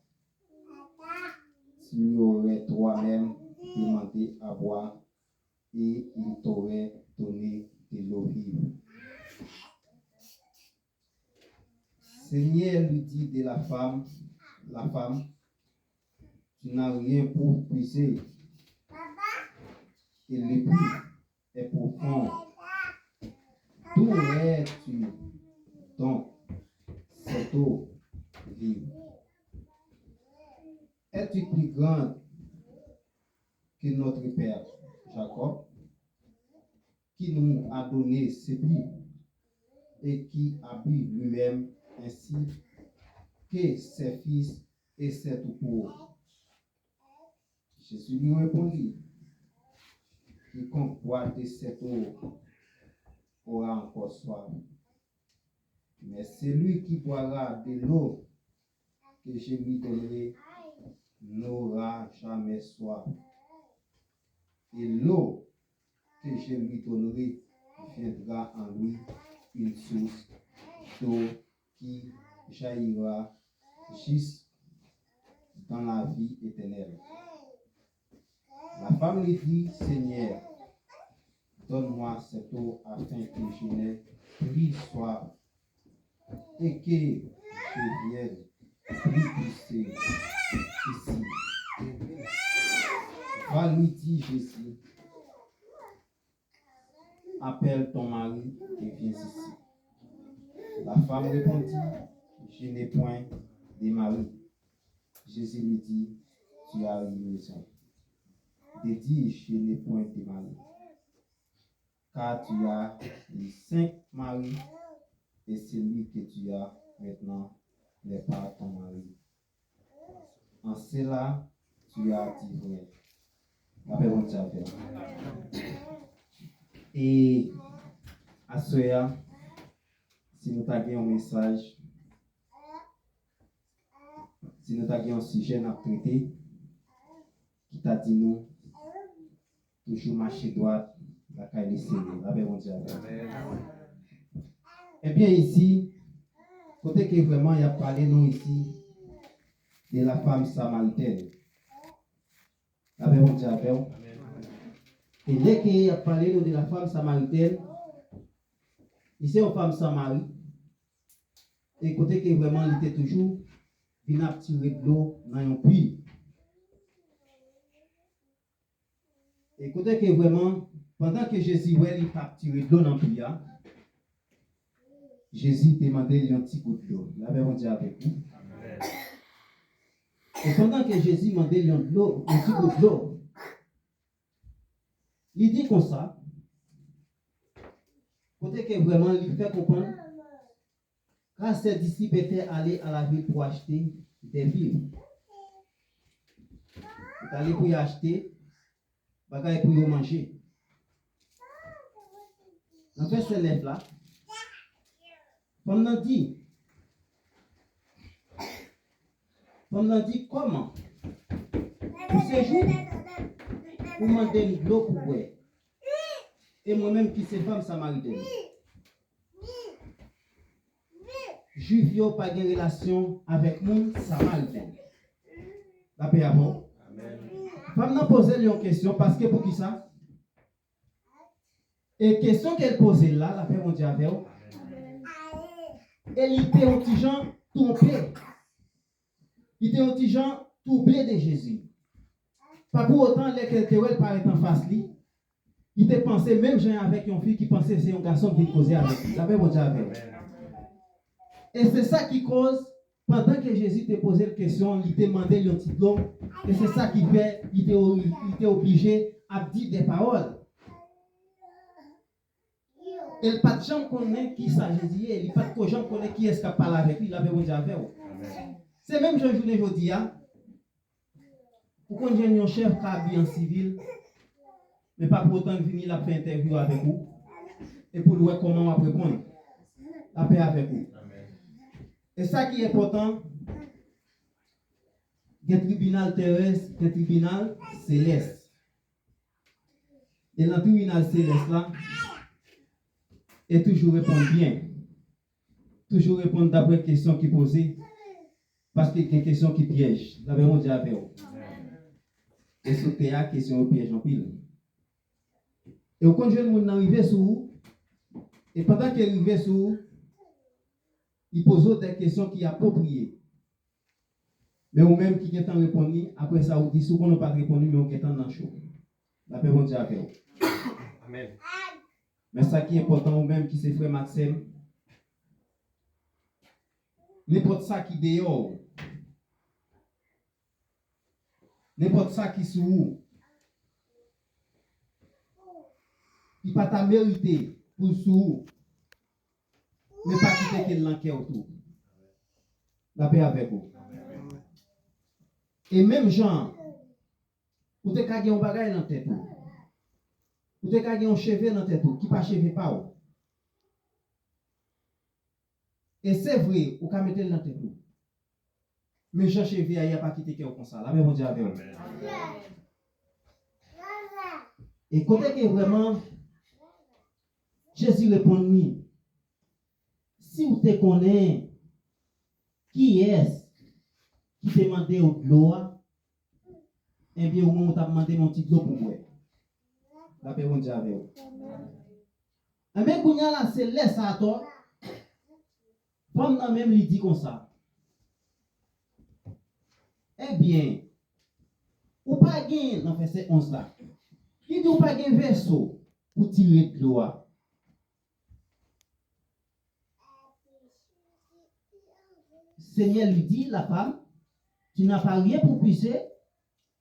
S5: tu lui aurais toi-même demandé à boire et il t'aurait donné de l'eau vive. Seigneur, lui dit de la femme, tu n'as rien pour puiser et le puits est profond. D'où es-tu donc cette eau vive? Es-tu plus grande que notre père Jacob, qui nous a donné ce puits et qui a bu lui-même ainsi que ses fils et ses troupeaux? Jésus lui répondit, quiconque boit de cette eau aura encore soif. Mais celui qui boira de l'eau que je lui donnerai n'aura jamais soif. Et l'eau que je lui donnerai viendra en lui une source d'eau qui jaillira jusque dans la vie éternelle. La femme lui dit, Seigneur, donne-moi cette eau afin que je n'ai plus soif et que je vienne plus puiser ici. Va, lui dit Jésus, appelle ton mari et viens ici. La femme répondit, je n'ai point de mari. Jésus lui dit, tu as eu raison de dire, je n'ai point de mari, car tu as les 5 maris et celui que tu as maintenant n'est pas ton mari. En cela, tu as dit vrai. La paix bon Dieu. Et à ce moment, si nous avons un message, si nous avons un sujet à traiter, qui t'a dit nous, toujours marcher droit, la caille serrée. La paix bon Dieu. Eh bien, ici, côté que vraiment il y a parlé nous ici de la femme samaritaine. La paix bon Dieu. Et dès qu'il a parlé de la femme samaritaine, ici une femme samarie, et côté que vraiment il était toujours venu tirer de l'eau dans un puits. Et côté que vraiment, pendant que Jésus il a tiré de l'eau dans le puits, Jésus demandait un petit coup de l'eau. La paix bon Dieu avec vous. Et pendant que Jésus demandait un petit coup de l'eau, il dit comme ça, côté que vraiment il fait comprendre car ses disciples étaient allés à la ville pour acheter des vivres. Ils sont allés pour y acheter, bagaille pour y manger. En fait, ce lève là, comme on dit comment pour ce jour, vous demandez de l'eau pour boire. Et moi-même qui suis femme samaritaine. Juif n'ont pas de relation avec mon samaritain. La paix à vous. Femme n'a posé une question parce que pour qui ça? Et question qu'elle posait là, la paix mondiale avec vous. Elle était un petit gens trompé. Il était un petit gens troublé de Jésus. Pas pour autant, les qu'elle paraît en face lui. Il te pensé même j'ai avec une fille qui pensait que c'est un garçon qui causait avec lui. La paix mondiale avec vous. Et c'est ça qui cause, pendant que Jésus te posait la question, il te demandait le petit l'eau. Et c'est ça qui fait, il était obligé à dire des paroles. Et le pas de gens connaît qui ça Jésus est, il pas de gens connaît qui est-ce qui parle avec lui, il avait déjà avec vous. C'est même jean journée aujourd'hui, pour qu'on ait un chef qui habille en civil, mais pas pour autant venir la faire interview avec vous, et pour voir comment on va répondre. La paix avec vous. Et ça qui est important, le tribunal terrestre, le tribunal céleste. Et le tribunal céleste là, et toujours répondre bien. Toujours répondre d'après les questions qui posées. Parce que des questions qui piègent. D'abord, on dit avec vous. Et ce théâtre, question piège en pile. Et au quand jeune monde arrive sur vous, et pendant qu'il arrive sur vous, il pose des questions qui sont appropriées. Mais ou même qui est en répondu, après ça, vous dites, si on n'a pas répondu, mais on est en dans chaud. La paix, on dit avec vous. Amen. Mais ça qui est important, ou même qui c'est frère Maxime, n'importe ça qui dehors, n'importe ça qui sous vous, il pas ta mérité pour sous, mais pas quitter qu'il l'enquête autour. La paix avec vous. Et même Jean, vous te gagné un bagage dans tête. Vous te gagné un cheveu dans tête qui pas cheveu pas ou. Et c'est vrai, vous pouvez mettre dans tête. Mais Jean cheveu il a pas quitté que comme ça. La paix mon Dieu avec vous. Et côté que vraiment Jésus répond si vous te connaissez qui est qui te demande de l'eau, eh bien, au moment où tu as demandé mon petit l'eau pour moi. La paix, mon Dieu, avec vous. Mais quand là, c'est laisse à toi. Femme n'a même lui dit comme ça. Eh bien, ou pas gagner dans verset 11 là. Il dit ou pas gagner verso pour tirer de l'eau. Seigneur lui dit, la femme, tu n'as pas rien pour puiser,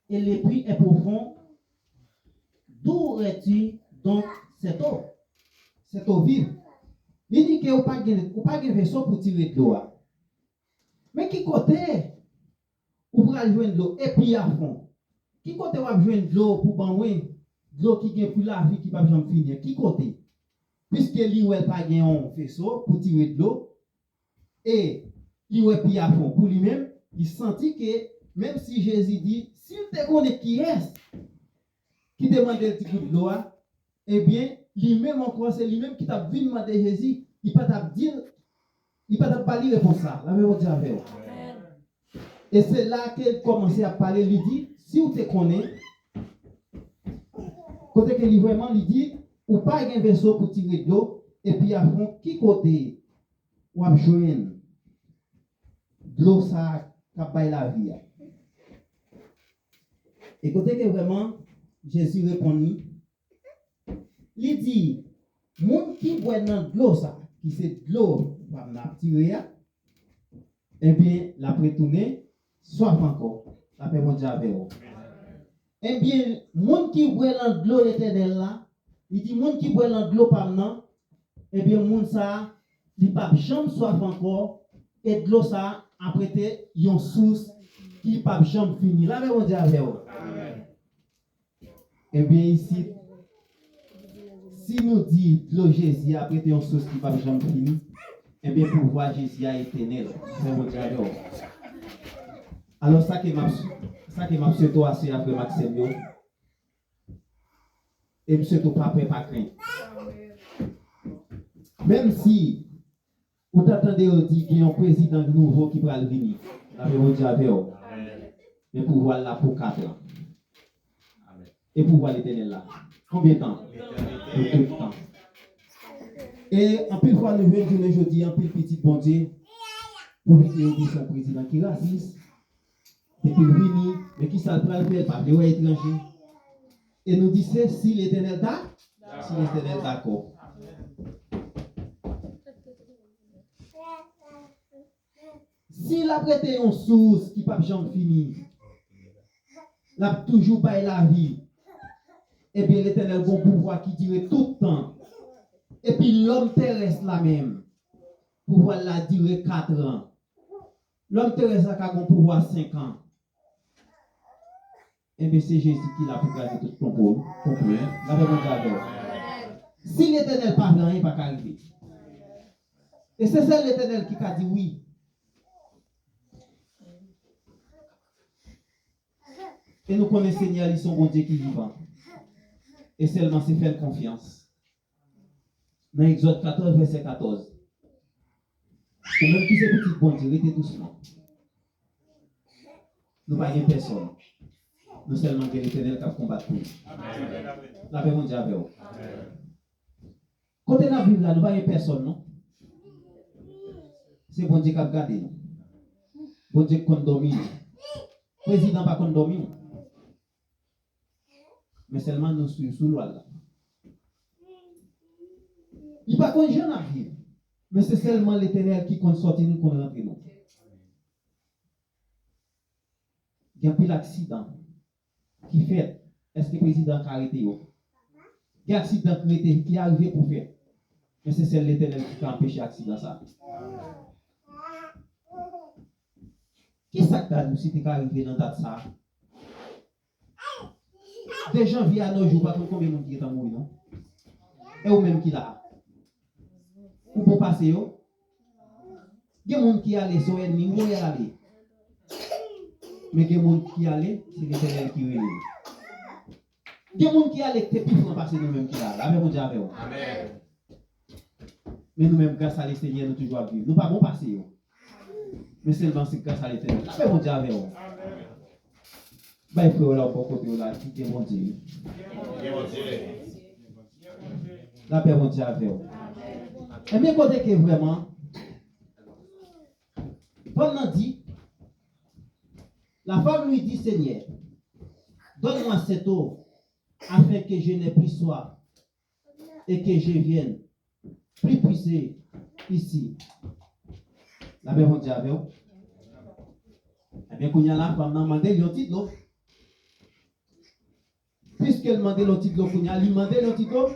S5: et le puits est profond. D'où aurais-tu donc cette eau? Cette eau vive. Il dit que vous n'avez pas de vaisseau pour tirer de l'eau. Mais qui côté vous pouvez jouer de l'eau et puis à fond? Qui côté vous pouvez jouer de l'eau pour banouer? De l'eau qui est pour la vie qui ne va jamais finir? Qui côté? Puisque lui ou elle pas un vaisseau pour tirer de l'eau et il est puis à fond pour lui-même, il sentit que même si Jésus dit, s'il te connaît qui est, qui demande un petit coup de l'eau, eh bien, lui-même encore, c'est lui-même qui t'a vu demander Jésus, il ne peut pas dire, il ne peut pas lire pour ça. La même chose avec vous. Et c'est là qu'elle commençait à parler, lui dit, si vous te connaissez, côté que lui vraiment lui dit, ou pas un vaisseau pour tirer de l'eau, et puis à fond, qui côté, ou à joindre de l'eau, ça, qui la vie. Et côté que vraiment, Jésus répondit, il dit, monde qui boit dans de l'eau, ça, qui c'est de l'eau, par la tirer, eh bien, la prétourner, soit encore, la paix mondiale avec vous. Eh bien, monde qui boit dans de l'eau éternelle là, il dit, monde qui boit dans de l'eau par nan, eh bien, monde ça, il pas jamais soif encore et de l'eau ça a prêté une source qui pas jamais fini. Là même on dit avec vous. Eh bien ici si nous dit l'eau Jésus a prêté une source qui pas jamais fini, eh bien pouvoir Jésus a éternel. C'est mon Dieu avec vous. Alors ça que m'a souhaité assez après Maxime yo. Et monsieur tout pas pas craindre. Même si vous t'attendez au dit qu'il y a un président nouveau qui va venir, la même Dieu avec vous. Mais pouvoir là pour 4 ans. Et pouvoir l'éternel là. Combien de temps? Pour tout le temps. Et en plus fois nous venons aujourd'hui en plus petit bon Dieu pour dire son président qui raciste. Et puis vini, mais qui ça le faire par les étrangers. Et nous disons si l'éternel d'accord, si l'éternel d'accord. S'il a prêté une source qui ne peut jamais finir, n'a toujours pas la vie, et bien l'éternel bon pouvoir qui dure tout le temps. Et puis l'homme terrestre la même, pouvoir la durer 4 ans. L'homme terrestre a un pouvoir 5 ans. Et bien c'est Jésus qui l'a pour garder tout ton peuple. Si l'éternel parle, rien va arriver. Et c'est ça l'éternel qui a dit oui. Et nous connaissons Seigneur, ils sont bon Dieu qui vivant. Et seulement c'est faire confiance. Dans Exode 14, verset 14. Et même qui c'est petit bon Dieu, restez doucement. Nous ne voyons personne. Nous seulement que l'éternel qui a combattu. La paix mondiale avec vous. Quand on a vu là, nous ne voyons personne, non? C'est bon Dieu qui a gardé nous. Bon Dieu qui a dormi. Président pas qu'on dormi. Mais seulement nous sommes sous loi là. Il n'y a pas qu'on jeune à vivre. Mais c'est seulement l'éternel qui compte sortir nous, qu'on rentre nous. Il y a un pile d'accident qui fait. Est-ce que le président a arrêté? Il y a un accident qui est arrivé pour faire. Mais c'est celle l'éternel qui a empêché l'accident ça. Qui ça que nous si tu es arrivé dans date ça? Des gens vivent à nos jours, pas combien de monde qui est mort, non? Et ou même qui là? Ou pour passer, yo? Il y a des gens qui allaient sur l'ennemi, où ils allaient? Mais il y a des gens qui allaient, c'est l'éternel qui relève. Il y a des gens qui allaient, c'est plus pour passer nous-mêmes qui là. La même Dieu avec vous. Amen. Mais nous-mêmes, grâce à l'Seigneur, nous toujours vivre. Nous ne pouvons pas passer, yo. Mais seulement c'est grâce à l'éternel. La même Dieu avec vous. Bah, il faut là, pour côté là, qui est mon Dieu. La paix, mon Dieu, avec vous. Et bien, côté que vraiment, pendant dit, la femme lui dit, Seigneur, donne-moi cette eau, afin que je n'ai plus soif, et que je vienne plus puiser ici. La paix, mon Dieu, avec vous. Eh bien, quand il y a la femme, on a demandé le titre d'eau. Puisqu'elle demandait le titre d'eau, il a demandé le titre d'eau,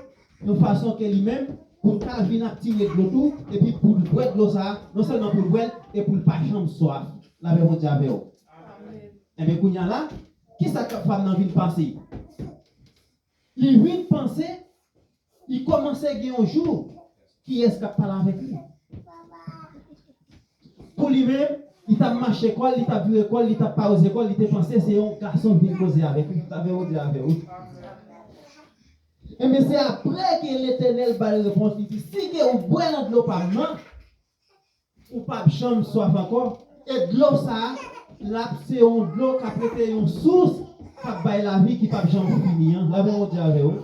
S5: de façon qu'elle lui-même, pour qu'elle vienne tirer de l'eau tout, et puis pour boire de l'eau ça, non seulement pour boire, et pour ne pas jamais soif. La paix, mon Dieu, avec vous. Eh bien, quand il y a là, qui est-ce que la femme n'a vu penser? Il vient penser, il commençait à gagner un jour, qui est-ce qui a parlé avec lui? Pour lui-même, il t'a marché quoi, il t'a vu école, il t'a pas aux écoles, il t'a pensé, c'est un garçon qui vient causer avec lui. Tu avais dit avec lui. Et mais c'est après que l'Éternel va répondre, il dit, si vous boivez de l'eau par main, ou pas de chambre soif encore, et de l'eau ça, là, c'est de l'eau qui a prêté une source, qui a baillé la vie qui pas de chambre finie. Là, vous dit avec vous.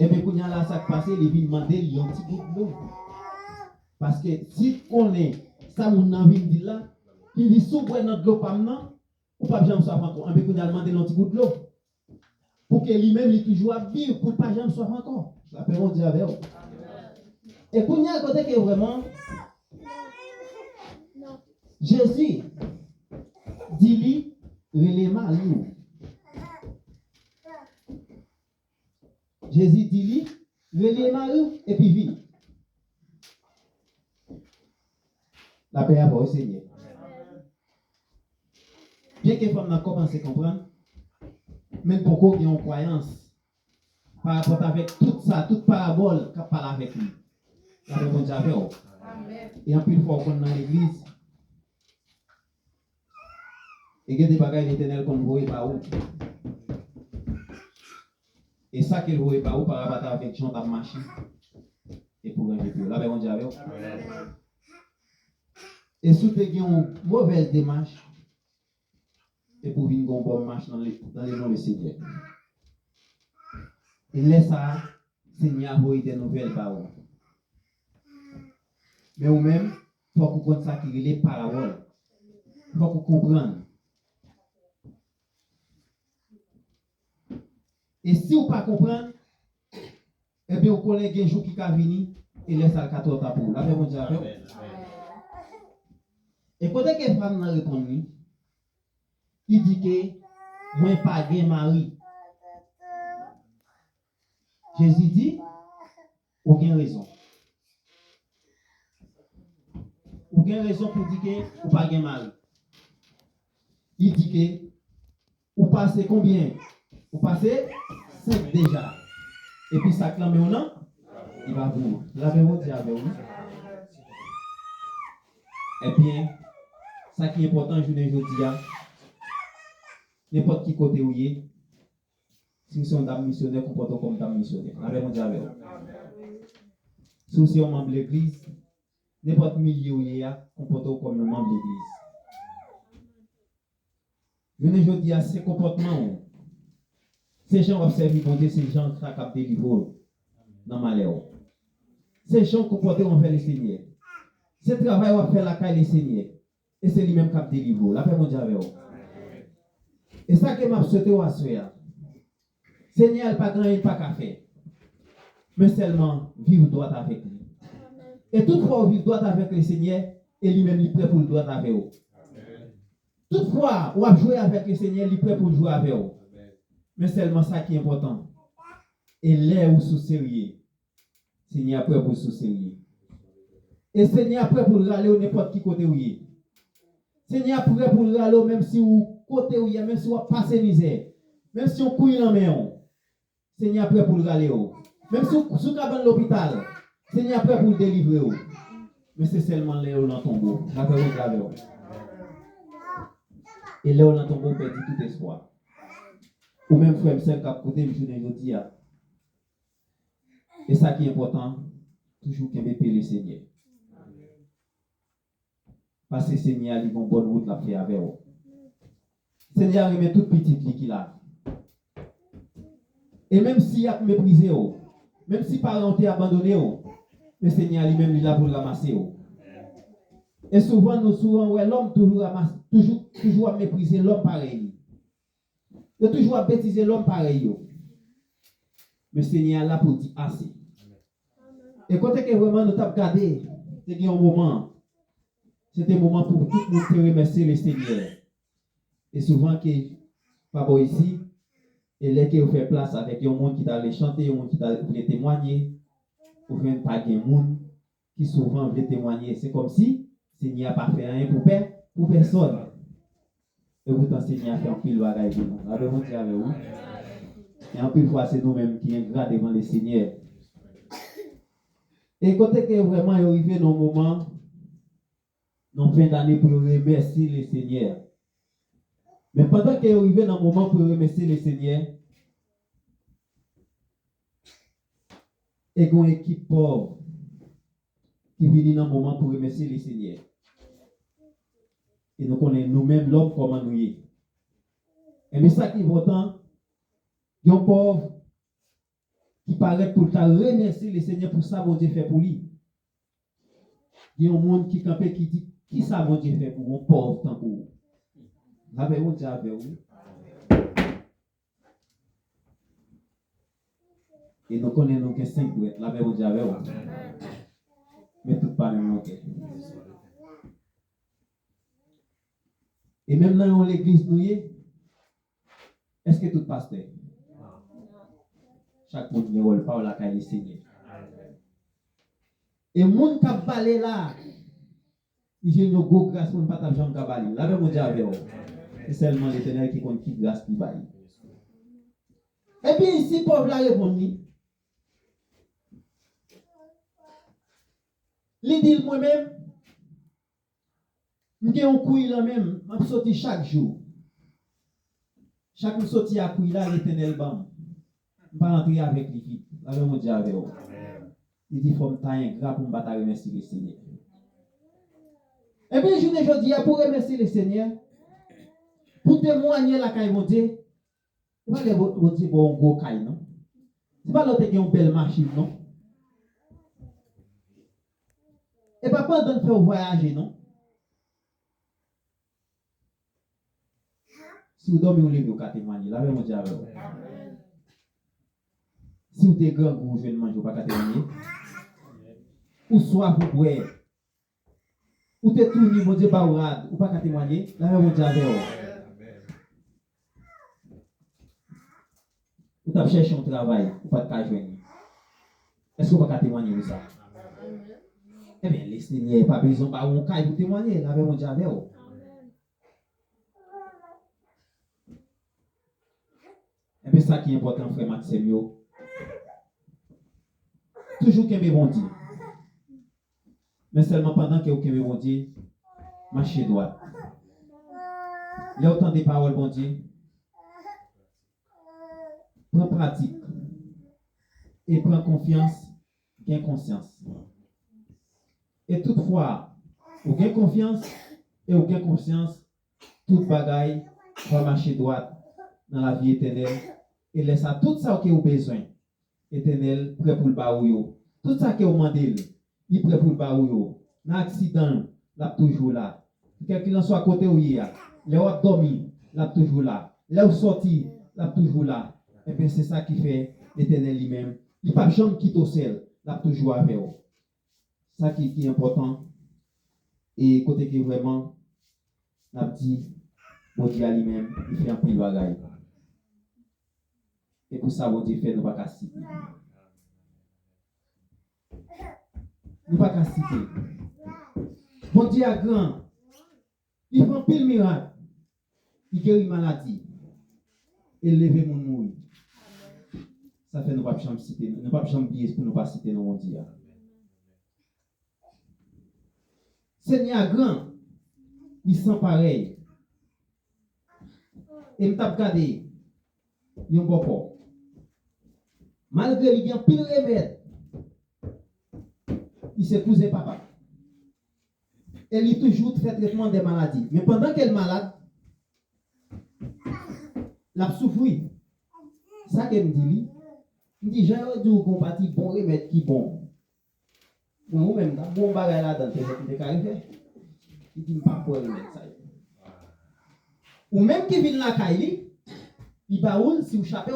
S5: Et bien, quand il y a là, ça qui passe, il vient demander, il y a un petit bout de l'eau. Parce que si on est, ça mon envie de dire là, il dit sous notre l'eau pas maintenant, ou pas jamais soif encore. On peut demander un petit bout de l'eau. Pour que lui-même, il toujours à vivre, pour pas jamais soif encore. Ça peut on dire avec vous. Et quand il y a un côté que vraiment, Jésus dit lui, relève nous. Jésus dit, relais Marie et puis vite. La paix à vous, Seigneur. Bien que les femmes commencent à comprendre, même pourquoi ils ont une croyance par rapport avec tout ça, toute parabole qu'on parle avec lui. La paix bon Dieu avec vous. Et en plus, il faut qu'on dans l'église. Et il y a des bagages éternels qu'on ne voit pas où. Et ça qu'il ne voit pas où par rapport avec Jean dans machine. Et pour un peu. La paix bon Dieu avec vous. Et si tu as une mauvaise démarche, et pour venir une bonne marche dans les noms de Seigneur. Et laisse ça, Seigneur, vous des nouvelles par vous. Mais vous-même, il faut que vous compreniez ça qui est les paraboles. Il faut que vous compreniez. Et si vous ne comprenez pas, eh bien, vous connaissez un jour qui va venir et laisse ça le 14 pour vous. La paix, mon Dieu, avec vous. Et quand que femme n'a répondu, il dit que moi pas de mari. Jésus dit, aucune raison. Aucune raison pour dire que vous pas de mari. Il dit que vous passez combien? Vous passez 5 déjà. Et puis ça clame ou non? Il va vous. L'avez-vous dit avec vous? Eh bien, ça qui est important, je ne dis pas. N'importe qui côté où il est, si vous êtes un dame missionnaire, comportez comme dame missionnaire. Avec mon Dieu. Si vous êtes un membre de l'église, n'importe milieu où il est, comportez comme un membre de l'église. Je ne dis pas ces comportements. Ces gens observent bon Dieu, ces gens qui sont délivrés dans le malheur. Ces gens comportés envers le Seigneur. Ce travail va faire la caille le Seigneur. Et c'est lui-même qui a délivré. La paix mon Dieu avec vous. Et ça que m'a souhaité au Assoya. Seigneur, il pas grand, il pas qu'à faire. Mais seulement vivre droit avec lui. Et toutefois, vivre droit avec le Seigneur, et lui-même, il est prêt pour le droit avec vous. Toutefois, on va jouer avec le Seigneur, il est prêt pour jouer avec vous. Mais seulement ça qui est important. Et l'air où sous sérieux. Seigneur est prêt pour sous sérieux. Et Seigneur est prêt pour aller n'importe qui côté où il est. Seigneur est prêt pour aller même si vous côté où il y a, même si on passe misère, même si on couille la main, Seigneur prêt pour le aller. Même si on est dans l'hôpital, Seigneur prêt pour le délivrer. Mais c'est seulement là où l'on tombe. Et là où l'on tombe, on perd tout espoir. Ou même frère, c'est le côté, je ne dis pas. Et ça qui est important, toujours qu'il y ait le Seigneur. Parce que Seigneur a une bonne route à faire avec vous. Seigneur remet toute petite qu'il a. Et même s'il a méprisé, même si parents ont abandonné, le Seigneur lui-même est là pour le ramasser. Et souvent, ouais, l'homme toujours à mépriser l'homme pareil. Il toujours à bêtiser l'homme pareil. Mais le Seigneur est là pour dire assez. Et quand que vraiment nous avons regardé, c'était un moment. C'était un moment pour tout le monde remercier le Seigneur. Et souvent, que papa ici, et là que vous faites place avec un monde qui t'a chanter, un monde qui t'a témoigner, vous ne pas de monde qui souvent veut témoigner. C'est comme si le Seigneur n'a pas fait rien pour personne. Et vous t'enseignez à faire un pile bagaille pour nous. Avec vous, avec vous. Et en plus, fois, c'est nous-mêmes qui sommes gras devant le Seigneur. Et quand est-ce que vraiment arrivé dans le moment, dans fin d'année, pour remercier le Seigneur. Mais pendant qu'il est arrivé dans le moment pour remercier le Seigneur, et qu'on équipe pauvre qui vient dans le moment pour remercier le Seigneur. Et nous connaissons nous-mêmes l'homme comment nous y est. Et mais ça qui est important, il y a un pauvre qui paraît pour remercier le Seigneur pour ça mon Dieu fait pour lui. Il y a un monde qui campait qui dit qui ça mon Dieu fait pour un pauvre tant pour vous. Avez-vous déjà avec vous? Et nous connaissons que 5 douettes. L'avez-vous déjà avec vous? Mais tout pas même ok. Et même dans l'église nous est-ce que tout pasteur? chaque monde ne rôle pas la caille Seigneur. Et monde qui balé là, il y a une grosse grâce pour ne pas t'avoir jamais balé. Là, mon Dieu avec vous. C'est seulement l'Éternel qui compte qui grâce qui baille. Et puis ici, pauvre la répond. Il dit moi-même, je suis un couille là même, je sorti chaque jour. Chaque fois sorti à couille là, l'Éternel bam. Je ne vais pas rentrer avec lui. Là, mon Dieu avec vous. Il dit, il faut me tailler un gras pour me battre remercier le Seigneur. Et bien, je ne dis pour remercier le Seigneur, pour témoigner la caille, mon Dieu, ce n'est pas le Dieu pour un gros caille, non? Ce n'est pas l'autre qui a une belle machine, non? Et pas pendant de faire voyager, non? Si vous dormez au lit, vous pouvez témoigner. Là, mon Dieu, si vous êtes grand, vous ne mangez pas témoigner. Ou soit vous pouvez. Ou t'es tourné, mon Dieu, baourade, ou pas témoigner. Là, mon Dieu, ou t'as cherché un travail, ou pas de joindre. Est-ce que vous pouvez témoigner de ça? Eh bien, les Seigneurs, pas besoin de un cas pour témoigner. Là, mon Dieu, et bien, ça qui est important, frère Maxime, toujours qu'il y ait bon Dieu. Mais seulement pendant que vous avez bon Dieu, marchez droit. Il y a autant de paroles, bon Dieu. Prends pratique. Et prends confiance, gain conscience. Et toutefois, vous gain confiance et vous gain conscience, toute bagaille va marcher droit dans la vie éternelle. Et laisse à tout ça que vous avez besoin. Éternel, prêt pour le baou. Tout ça que vous demandez, il est prêt pour le baou. Dans l'accident, il est toujours là. Quelqu'un soit à côté où il est, il a dormi, il est toujours là. Il a sorti, il est toujours là. Et bien c'est ça qui fait l'Éternel lui-même. Il ne peut jamais quitter au ciel, il est toujours avec vous. Ça qui est important. Et côté qui vraiment, il a dit, bon Dieu lui-même, il fait un peu de bagaille. Et pour ça, bon Dieu fait, nous ne pas qu'à citer. Nous ne pas qu'à citer. Bon Dieu est grand. Il fait un pile miracle. Il guérit maladie. Il lève mon mouille. Ça fait nous ne pas jamais citer. Nous ne pas jamais oublier pour nous pas citer nos bon Dieu. Seigneur grand. Il sent pareil. Et il t'a regardé. Il y a un bon. Malgré lui, il y a un pile remède. Il s'est posé papa. Elle est toujours fait traitement des maladies. Mais pendant qu'elle est malade, elle a souffert. Ça qu'elle me dit, il dit, j'ai dit qu'on partit bon remède qui bon. Moi-même, bon bagage là-dedans, c'est carré. Il dit, pas pour remède ça. Ou même qui vient la caille, il va où, si vous chapez,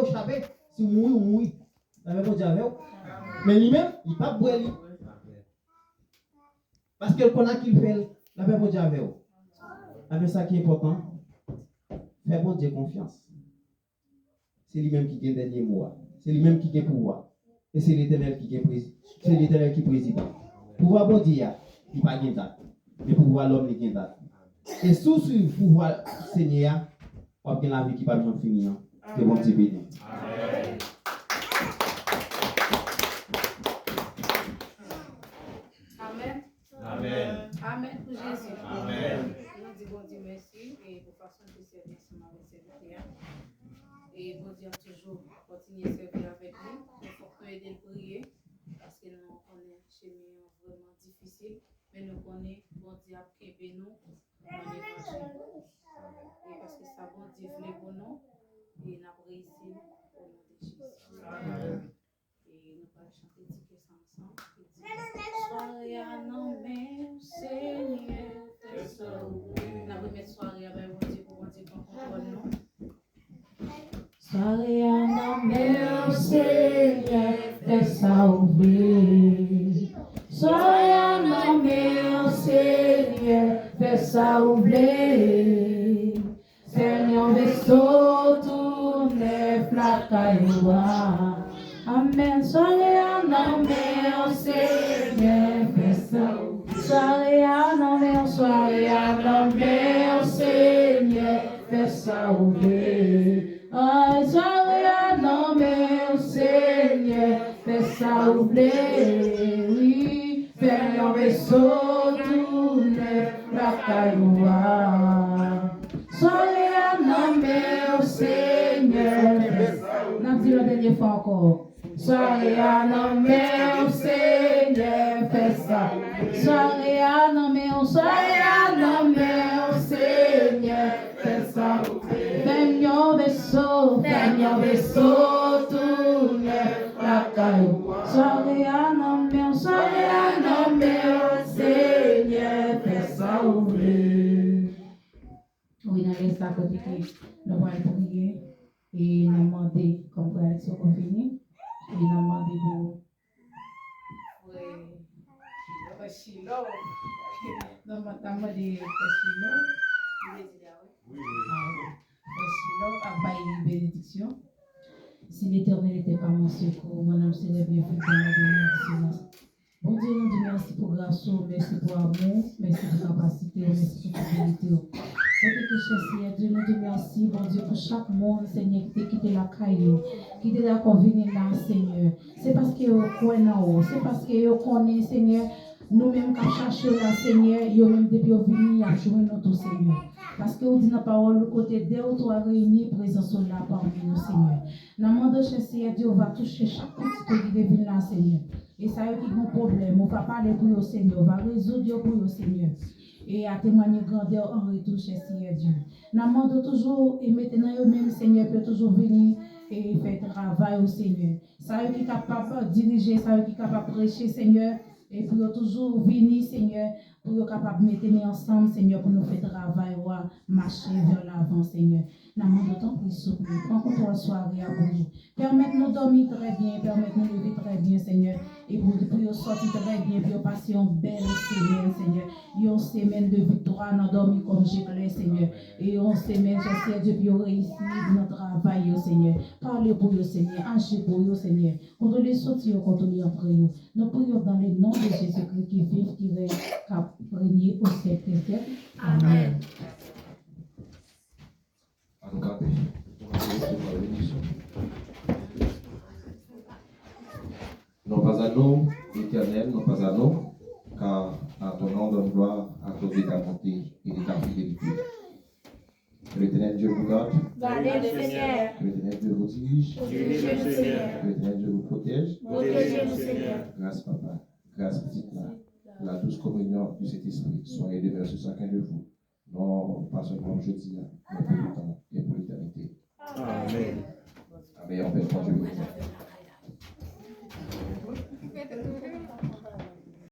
S5: si vous mourrez, vous mourrez. Mais lui-même, il ne va pas boire. Parce qu'elle connaît qu'il fait, la paix pour Dieu avec vous. Avec ça qui est important, fais bon Dieu confiance. C'est lui-même qui gagne le dernier mot. C'est lui-même qui gagne le pouvoir. Et c'est l'Éternel qui est président. Pouvoir bon Dieu, il n'a pas de date. Mais pouvoir l'homme, il a date. Et sous ce pouvoir Seigneur, on a la vie qui ne va pas finir. Que bon Dieu bénisse.
S3: Amen. Amen pour Jésus. Amen. Nous disons bon Dieu merci et pour façon de servir ensemble avec ses serviteurs. Et bon Dieu toujours continuer à servir avec nous. Il faut que nous aider à prier parce que nous connaissons chez nous vraiment difficile. Mais nous connaissons bon Dieu à aider nous dans l'évangile. Et parce que ça bon Dieu voulait pour nous et nous avons réussi au nom de Jésus. Amen. Et nous allons chanter ticket ensemble. Soirée à nommer, Seigneur, fais sauver. La première soirée avec mon Dieu pour mon Dieu qu'on contrôle nous.
S2: Soirée à nommer, Seigneur, fais sauver. Soirée à nommer, Seigneur, fais sauver. Seigneur, vaisseau, tourne, flaque à Amen. Soyez en nommé au Seigneur, fais ça. Soyez en nommé au Seigneur, fais ça ouvrir. Soyez en nommé au Seigneur, fais ça ouvrir. Oui, fais un vaisseau tout neuf, la cailloua. Soyez en nommé au Seigneur, fais ça ouvrir. N'a dit la dernière fois encore. Soyez nommé au Seigneur, fais ça. Soyez nommé au Seigneur, fais ça. Fais un vaisseau, tout neuf, la caillou. Soyez nommé au Seigneur, fais ça ouvrir. Oui, dans les sacs côté nous allons prier et nous demander comme frère Alexis qu'on finit. Et nous demandé pour. Oui. Chilo. Nous demandé pour Chilo. Chilo a baillé une bénédiction. Si l'Éternel n'était pas mon secours, mon âme serait bien faite dans la bénédiction. Bon Dieu, nous disons merci pour grâce, merci pour amour, merci pour capacité, merci pour fidélité. Seigneur Dieu, nous te merci, bon Dieu, pour chaque monde, Seigneur, qui t'a quitté la caillou, qui t'a d'accord venir là, Seigneur. C'est parce que vous connaissez, c'est parce que vous connaissez, Seigneur, nous-mêmes qui cherchons là, Seigneur, nous-mêmes depuis vous venir à jouer notre Seigneur. Parce que vous dites dans la parole, le côté deux ou trois réunis, présence là parmi nous, Seigneur. Nous demandons, Seigneur Dieu, on va toucher chaque petite qui vient là, Seigneur. Et ça y est, qui a un problème, on va parler pour le Seigneur, on va résoudre pour le Seigneur. Et à témoigner grandeur en retour, cher Seigneur Dieu. Nous demandons toujours, et maintenant, eux-mêmes, Seigneur, peut toujours venir et faire travail au Seigneur. Ça y est, qui est capable de diriger, ça y est, qui est capable de prêcher, Seigneur. Et pour toujours venir, Seigneur, pour être capable de mettre ensemble, Seigneur, pour nous faire travail, marcher vers l'avant, Seigneur. Nous demandons tant plus souple, prends contrôle soirée à vous. Permettez-nous de dormir très bien, permettez-nous de lever très bien, Seigneur. Et pour sortir très bien, pour passer une belle semaine, Seigneur. Une semaine de victoire, nous dormir comme j'éclaire, Seigneur. Et une semaine, j'essaie de bien réussir notre travail, Seigneur. Parlez pour vous, Seigneur. Agissez pour vous, Seigneur. Contrôlez sortir, contrôlez après vous. Nous prions dans le nom de Jésus-Christ qui vit, qui règne, qui a régné au siècle des siècles. Amen.
S5: Non pas à nous, l'Éternel, non pas à nous, car à ton nom donne gloire, à ton ta bonté et de ta fidélité. Que l'Éternel Dieu vous garde,
S6: Gardez le Seigneur.
S5: que l'Éternel Dieu vous dirige,
S6: Dirigez-nous, Seigneur.
S5: que l'Éternel Dieu vous protège.
S6: Protégez-nous, Seigneur.
S5: Grâce Papa, grâce Petite là, la douce communion du Saint-Esprit, soyez demeurés sur chacun de vous. Non, pas seulement aujourd'hui, mais pour le temps et pour l'éternité.
S7: Amen.
S5: Amen. On peut prendre